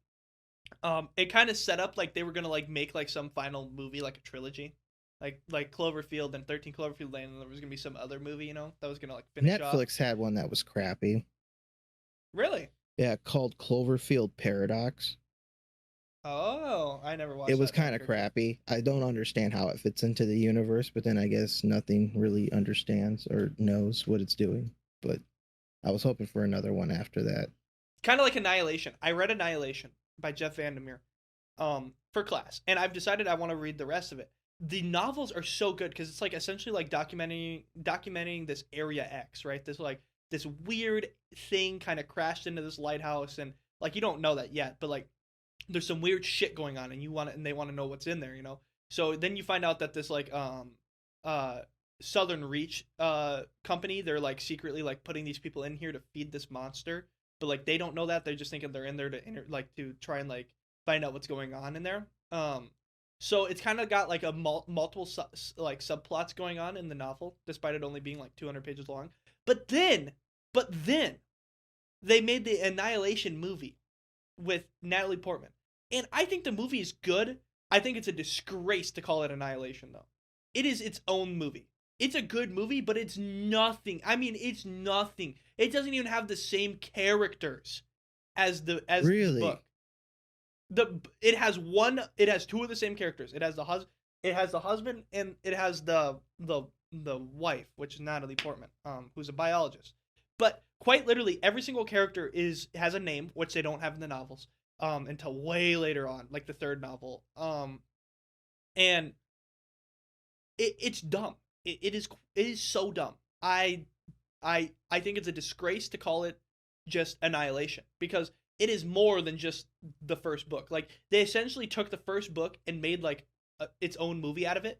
it kind of set up like they were gonna like make like some final movie, like a trilogy, like Cloverfield and 13 Cloverfield Lane, and there was gonna be some other movie, that was gonna like finish off. Netflix had one that was crappy. Really? Yeah, called Cloverfield Paradox. Oh, I never watched. It was that. kind of crappy. I don't understand how it fits into the universe, but then I guess nothing really understands or knows what it's doing. But I was hoping for another one after that. Kind of like Annihilation. I read Annihilation by Jeff Vandermeer for class, and I've decided I want to read the rest of it. The novels are so good because it's like essentially like documenting this Area X, right? This weird thing kind of crashed into this lighthouse, and like you don't know that yet, but like there's some weird shit going on, and they want to know what's in there, So then you find out that this like Southern Reach company, they're like secretly like putting these people in here to feed this monster, but like they don't know that. They're just thinking they're in there to try and like find out what's going on in there. So it's kind of got like a multiple like subplots going on in the novel, despite it only being like 200 pages long. But then they made the Annihilation movie with Natalie Portman, and I think the movie is good. I think it's a disgrace to call it Annihilation, though. It is its own movie. It's a good movie, but it's nothing. I mean, it's nothing. It doesn't even have the same characters as the book. It has two of the same characters. It has the husband, and it has the wife, which is Natalie Portman, who's a biologist. But quite literally, every single character has a name, which they don't have in the novels, until way later on, like the third novel. And it's dumb. It is so dumb. I think it's a disgrace to call it just Annihilation, because it is more than just the first book. Like they essentially took the first book and made like its own movie out of it,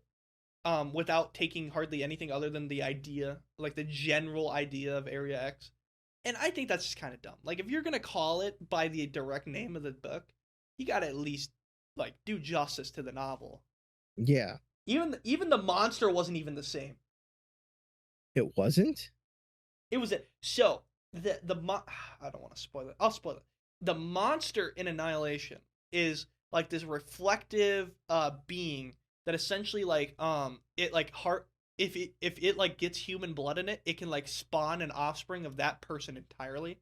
without taking hardly anything other than the idea, like the general idea of Area X. And I think that's just kind of dumb. Like if you're gonna call it by the direct name of the book, you gotta at least like do justice to the novel. Yeah. Even the monster wasn't even the same. It wasn't? It was so I don't want to spoil it. I'll spoil it. The monster in Annihilation is like this reflective being that essentially like it like if it like gets human blood in it, it can like spawn an offspring of that person entirely.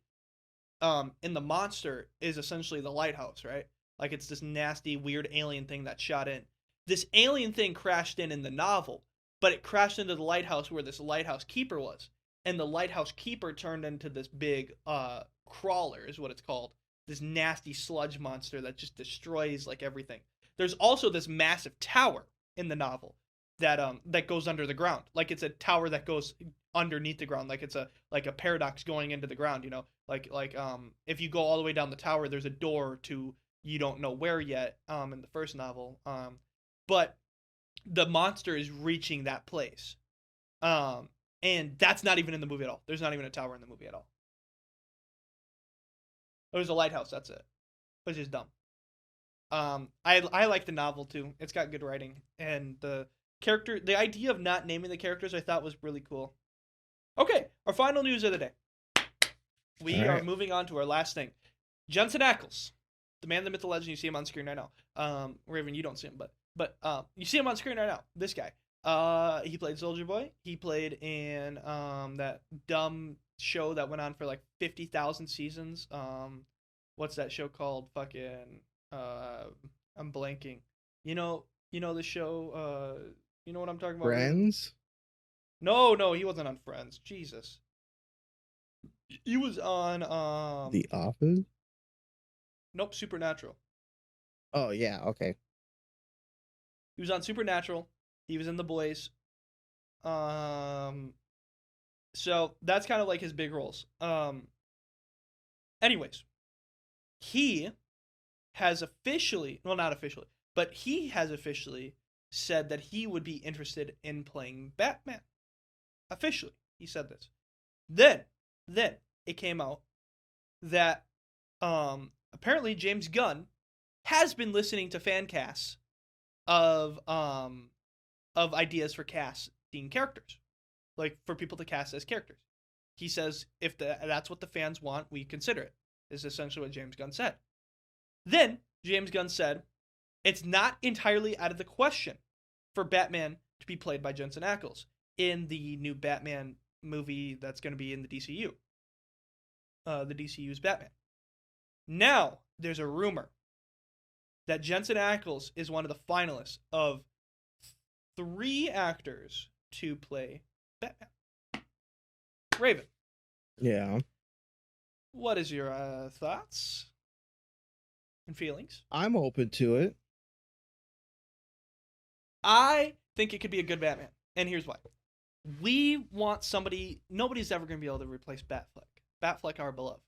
And the monster is essentially the lighthouse, right? Like it's this nasty weird alien thing that shot in. This alien thing crashed in the novel, but it crashed into the lighthouse where this lighthouse keeper was. and the lighthouse keeper turned into this big crawler is what it's called. This nasty sludge monster that just destroys like everything. There's also this massive tower in the novel that goes under the ground. Like it's a tower that goes underneath the ground. Like it's a paradox going into the ground, you know? Like if you go all the way down the tower, there's a door to you don't know where yet in the first novel. But the monster is reaching that place. And that's not even in the movie at all. There's not even a tower in the movie at all. There's a lighthouse, that's it. Which is dumb. I like the novel too. It's got good writing. And the idea of not naming the characters I thought was really cool. Okay, our final news of the day. We are moving on to our last thing. Jensen Ackles, the man, the myth, the legend. You see him on screen right now. Raven, you don't see him, but you see him on screen right now. This guy. He played Soldier Boy. He played in that dumb show that went on for like 50,000 seasons. What's that show called? Fucking I'm blanking. You know the show. You know what I'm talking about? Friends? No, he wasn't on Friends. Jesus. He was on The Office? Nope, Supernatural. Oh yeah, okay. He was on Supernatural. He was in The Boys. So that's kind of like his big roles. Anyways, he has officially, well, not officially, but he has officially said that he would be interested in playing Batman. Officially, he said this. Then it came out that apparently James Gunn has been listening to fan casts of ideas for casting characters, like for people to cast as characters. He says if that's what the fans want, we consider it. Is essentially what James Gunn said. Then James Gunn said it's not entirely out of the question for Batman to be played by Jensen Ackles in the new Batman movie that's going to be in the DCU. The DCU's Batman. Now there's a rumor that Jensen Ackles is one of the finalists of 3 actors to play Batman. Raven. Yeah. What is your thoughts and feelings? I'm open to it. I think it could be a good Batman, and here's why. We want somebody. Nobody's ever going to be able to replace Batfleck. Batfleck, our beloved.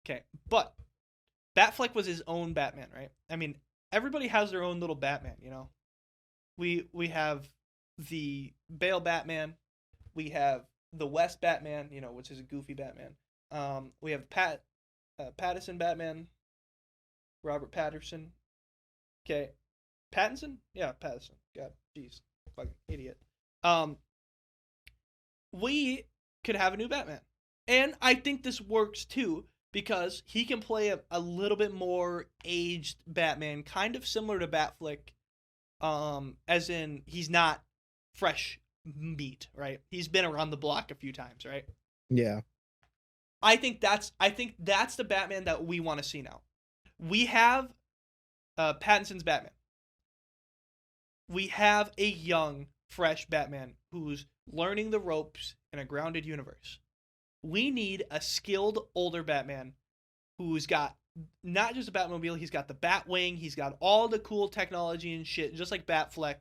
Okay, but Batfleck was his own Batman, right? I mean, everybody has their own little Batman, you know. We have the Bale Batman, we have the West Batman, you know, which is a goofy Batman. We have Pattinson Batman, Robert Patterson. Okay, Pattinson? Yeah, Pattinson. God, jeez, fucking idiot. We could have a new Batman, and I think this works too because he can play a little bit more aged Batman, kind of similar to Batfleck. As in he's not fresh meat, right? He's been around the block a few times, right? Yeah. I think that's the Batman that we want to see now. We have Pattinson's Batman. We have a young, fresh Batman who's learning the ropes in a grounded universe. We need a skilled older Batman who's got not just a Batmobile, he's got the Batwing, he's got all the cool technology and shit, just like Batfleck,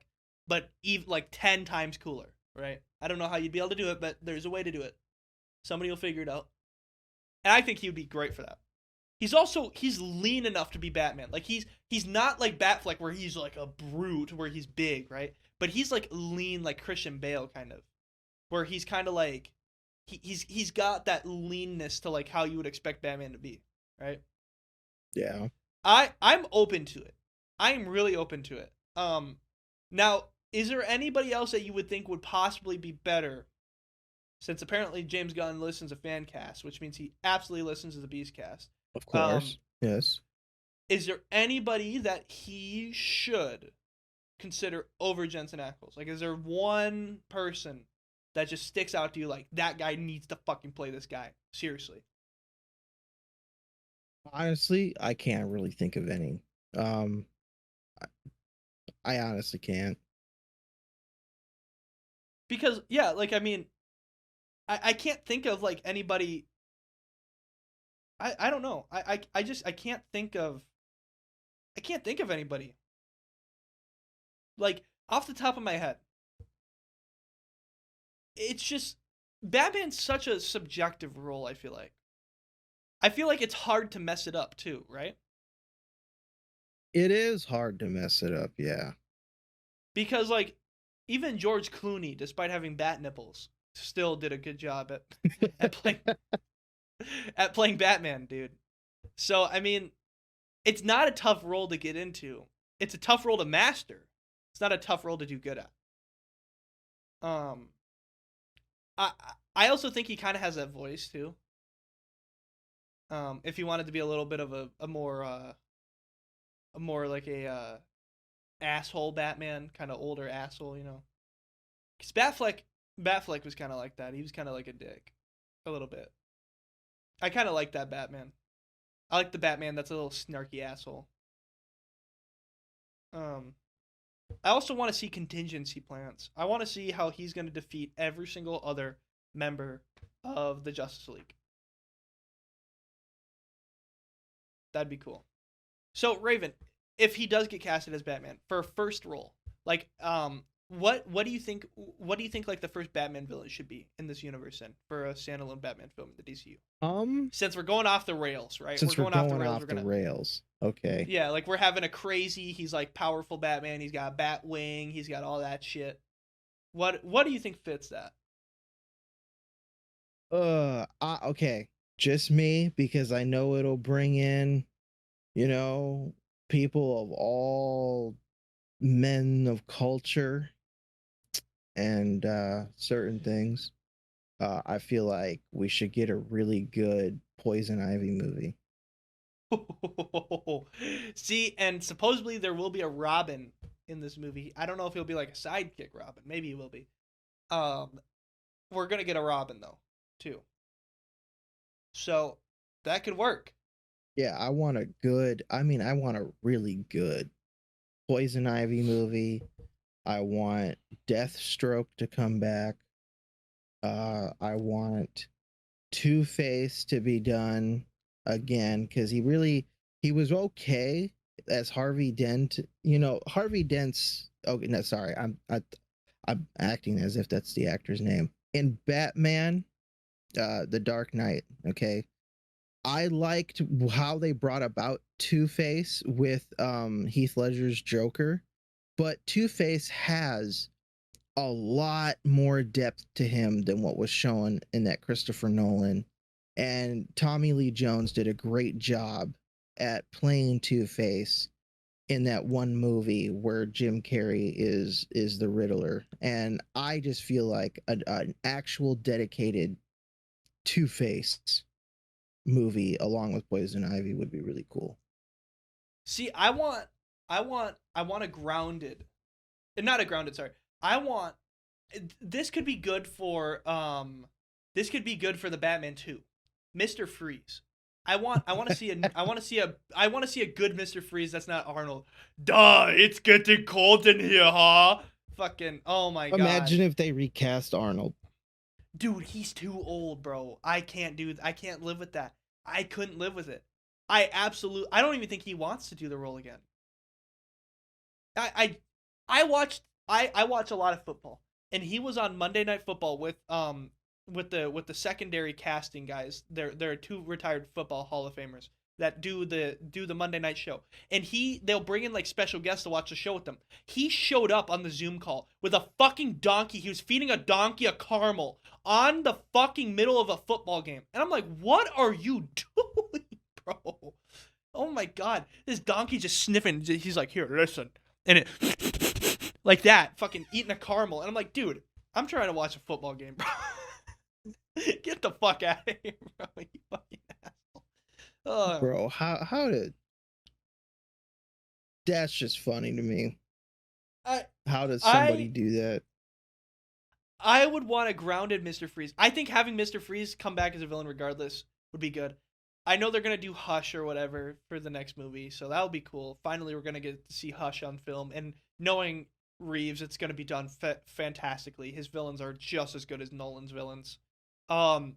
but even like 10 times cooler, right? I don't know how you'd be able to do it, but there's a way to do it. Somebody will figure it out. And I think he would be great for that. He's lean enough to be Batman. Like he's not like Batfleck where he's like a brute where he's big, right? But he's like lean like Christian Bale kind of. Where he's kind of like he's got that leanness to like how you would expect Batman to be, right? Yeah. I'm open to it. I'm really open to it. Now, is there anybody else that you would think would possibly be better? Since apparently James Gunn listens to fan casts, which means he absolutely listens to the Beastcast. Of course. Yes. Is there anybody that he should consider over Jensen Ackles? Like, is there one person that just sticks out to you like, that guy needs to fucking play this guy? Seriously. Honestly, I can't really think of any. I honestly can't. Because, yeah, like, I mean, I can't think of like anybody. I don't know. I can't think of anybody. Like off the top of my head. It's just Batman's such a subjective role, I feel like. I feel like it's hard to mess it up too, right? It is hard to mess it up, yeah. Because like even George Clooney, despite having bat nipples, still did a good job at playing at playing Batman, dude. So I mean, it's not a tough role to get into. It's a tough role to master. It's not a tough role to do good at. I also think he kind of has that voice too. If he wanted to be a little bit of a more like a asshole Batman, kind of older asshole, you know. Because Batfleck was kind of like that. He was kind of like a dick, a little bit. I kind of like that Batman. I like the Batman that's a little snarky asshole. I also want to see contingency plans. I want to see how he's going to defeat every single other member of the Justice League. That'd be cool. So, Raven, if he does get casted as Batman for a first role, like, what do you think like the first Batman villain should be in this universe then for a standalone Batman film in the DCU? Since we're going off the rails, right? Since we're going off the rails. Okay. Yeah, like we're having a crazy, he's like powerful Batman, he's got a bat wing, he's got all that shit. What do you think fits that? Okay. Just me, because I know it'll bring in, you know, people of all men of culture and certain things. I feel like we should get a really good Poison Ivy movie. See, and supposedly there will be a Robin in this movie. I don't know if he'll be like a sidekick Robin. Maybe he will be. We're gonna get a Robin though, too. So that could work. Yeah, I want a really good Poison Ivy movie. I want Deathstroke to come back. I want Two-Face to be done again, because he was okay as Harvey Dent. You know, Harvey Dent's no, sorry, I'm acting as if that's the actor's name. In Batman, The Dark Knight, okay. I liked how they brought about Two-Face with Heath Ledger's Joker, but Two-Face has a lot more depth to him than what was shown in that Christopher Nolan. And Tommy Lee Jones did a great job at playing Two-Face in that one movie where Jim Carrey is the Riddler. And I just feel like an actual dedicated Two-Face movie along with Poison Ivy would be really cool. See, I want a grounded, not a grounded. Sorry, this could be good for the Batman 2, Mr. Freeze. I want to see a good Mr. Freeze that's not Arnold. Duh, it's getting cold in here, huh? Fucking, oh my god. Imagine if they recast Arnold. Dude, he's too old, bro. I can't live with that. I couldn't live with it. I don't even think he wants to do the role again. I watch a lot of football, and he was on Monday Night Football with the secondary casting guys. There are two retired football Hall of Famers that do the Monday night show, and they'll bring in like special guests to watch the show with them. He showed up on the Zoom call with a fucking donkey. He was feeding a donkey a caramel on the fucking middle of a football game, and I'm like, what are you doing, bro? Oh my god, this donkey just sniffing. He's like, here, listen, and it like that, fucking eating a caramel, and I'm like, dude, I'm trying to watch a football game, bro. Get the fuck out of here, bro. You fucking asshole. Bro, how did... That's just funny to me. How does somebody do that? I would want a grounded Mr. Freeze. I think having Mr. Freeze come back as a villain regardless would be good. I know they're going to do Hush or whatever for the next movie, so that'll be cool. Finally, we're going to get to see Hush on film, and knowing Reeves, it's going to be done fantastically. His villains are just as good as Nolan's villains. I'd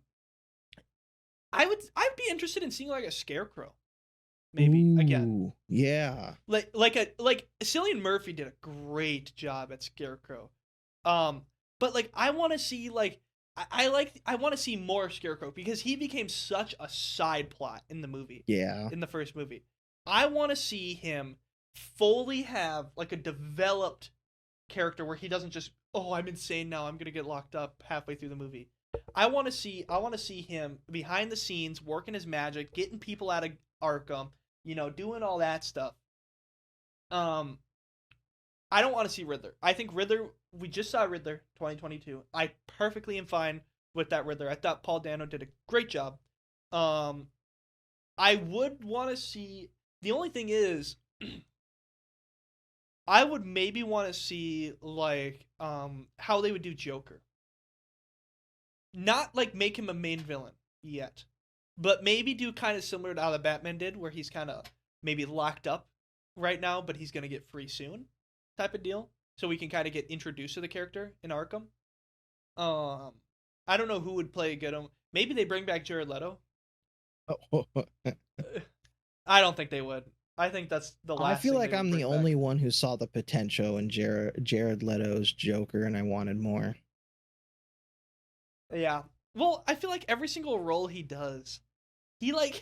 be interested in seeing like a Scarecrow, maybe again. Ooh, yeah. Like Cillian Murphy did a great job at Scarecrow. But like I want to see like I want to see more Scarecrow because he became such a side plot in the movie. Yeah. In the first movie. I want to see him fully have like a developed character where he doesn't just, oh, I'm insane now, I'm going to get locked up halfway through the movie. I want to see him behind the scenes working his magic, getting people out of Arkham, doing all that stuff. I don't want to see Riddler. I think Riddler, we just saw Riddler 2022. I perfectly am fine with that Riddler. I thought Paul Dano did a great job. I would want to see, the only thing is I would maybe want to see like how they would do Joker. Not like make him a main villain yet, but maybe do kind of similar to how the Batman did, where he's kind of maybe locked up right now, but he's gonna get free soon, type of deal. So we can kind of get introduced to the character in Arkham. I don't know who would play a good. Maybe they bring back Jared Leto. I don't think they would. I think that's the last. I feel thing like they would I'm the bring only back. one who saw the potential in Jared Leto's Joker, and I wanted more. Yeah. Well, I feel like every single role he does, I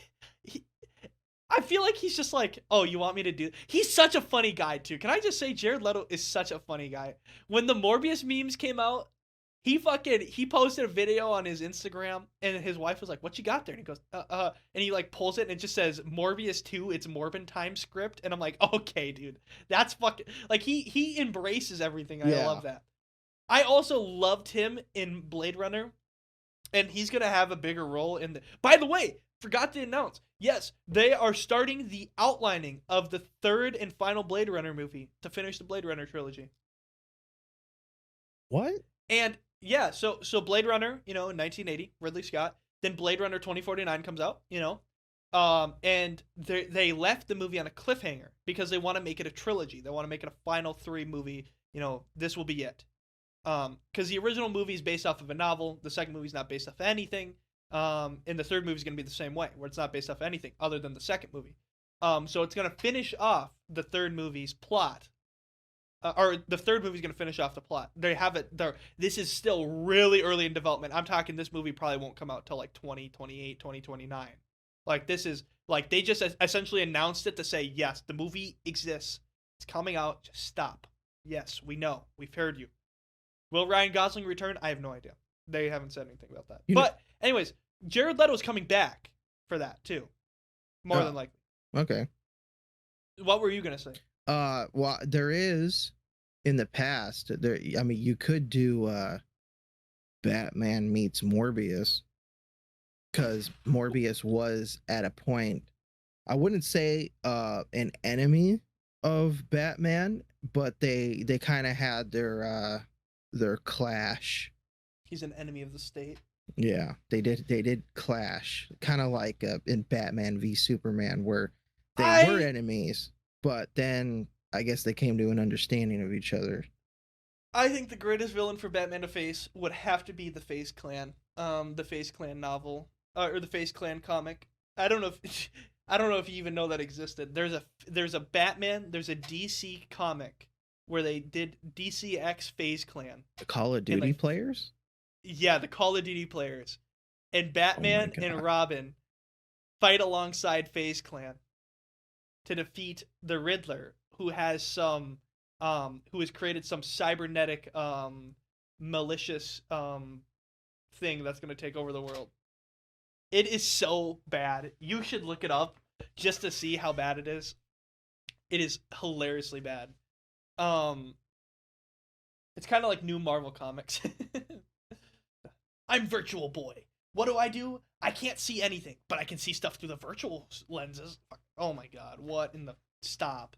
feel like he's just like, oh, you want me to do? He's such a funny guy too. Can I just say, Jared Leto is such a funny guy. When the Morbius memes came out, he posted a video on his Instagram, and his wife was like, "What you got there?" And he goes, and he like pulls it, and it just says Morbius 2. It's Morbin time script, and I'm like, okay, dude, that's fucking like he embraces everything. And I Yeah. love that. I also loved him in Blade Runner, and he's gonna have a bigger role in the. By the way, forgot to announce. Yes, they are starting the outlining of the third and final Blade Runner movie to finish the Blade Runner trilogy. What? And yeah, so Blade Runner, in 1980, Ridley Scott. Then Blade Runner 2049 comes out, and they left the movie on a cliffhanger because they want to make it a trilogy. They want to make it a final 3 movie. This will be it. Because the original movie is based off of a novel. The second movie is not based off of anything. And the third movie is going to be the same way, where it's not based off of anything other than the second movie. So it's going to finish off the third movie's plot. Or the third movie is going to finish off the plot. They have it there. This is still really early in development. I'm talking this movie probably won't come out till like 2028, 2029. Like this is like they just essentially announced it to say, yes, the movie exists. It's coming out. Just stop. Yes, we know. We've heard you. Will Ryan Gosling return? I have no idea. They haven't said anything about that. But anyways, Jared Leto's coming back for that too. More than likely. Okay. What were you going to say? Well, there is in the past there. I mean, you could do Batman meets Morbius, because Morbius was at a point. I wouldn't say an enemy of Batman, but they kind of had their clash. He's an enemy of the state. Yeah, they did clash, kind of like in Batman v Superman, where they were enemies, but then I guess they came to an understanding of each other. I think the greatest villain for Batman to face would have to be the Face Clan, the Face Clan novel, or the Face Clan comic. I don't know if you even know that existed. There's a DC comic where they did DCX Face Clan. The Call of Duty players? Yeah, the Call of Duty players. And Batman and Robin fight alongside Face Clan to defeat the Riddler, who has who has created some cybernetic malicious thing that's going to take over the world. It is so bad. You should look it up just to see how bad it is. It is hilariously bad. It's kind of like new Marvel comics. I'm Virtual Boy. What do? I can't see anything, but I can see stuff through the virtual lenses. Oh my god, what in the... Stop.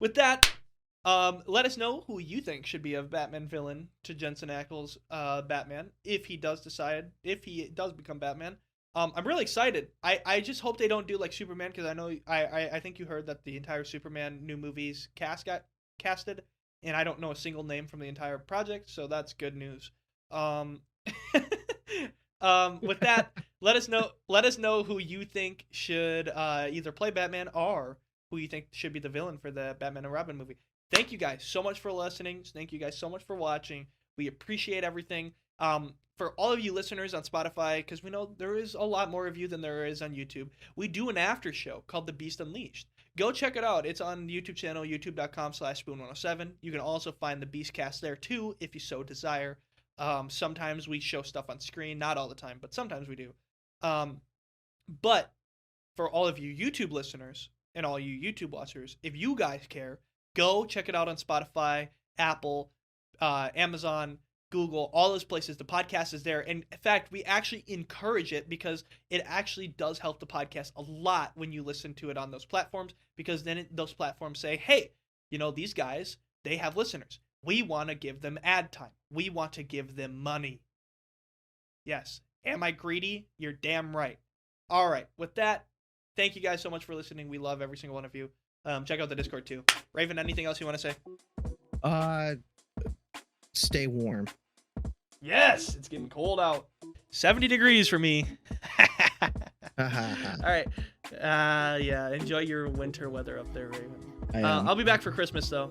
With that, let us know who you think should be a Batman villain to Jensen Ackles' Batman, if he does become Batman. I'm really excited. I just hope they don't do like Superman, because I know I think you heard that the entire Superman new movies cast got casted, and I don't know a single name from the entire project, so that's good news. With that, let us know who you think should either play Batman or who you think should be the villain for the Batman and Robin movie. Thank you guys so much for listening. Thank you guys so much for watching. We appreciate everything. For all of you listeners on Spotify, because we know there is a lot more of you than there is on YouTube, we do an after show called The Beast Unleashed. Go check it out. It's on the YouTube channel, youtube.com/spoon107. You can also find the Beastcast there too, if you so desire. Sometimes we show stuff on screen, not all the time, but sometimes we do. But for all of you YouTube listeners and all you YouTube watchers, if you guys care, go check it out on Spotify, Apple, Amazon, Google, all those places. The podcast is there. And in fact, we actually encourage it because it actually does help the podcast a lot when you listen to it on those platforms, because then those platforms say, hey, these guys, they have listeners. We want to give them ad time. We want to give them money. Yes. Am I greedy? You're damn right. All right. With that, thank you guys so much for listening. We love every single one of you. Check out the Discord too. Raven, anything else you want to say? Stay warm. Yes, it's getting cold out. 70 degrees for me. All right. Yeah, enjoy your winter weather up there, Raven. I'll be back for Christmas, though.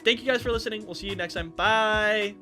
Thank you guys for listening. We'll see you next time. Bye.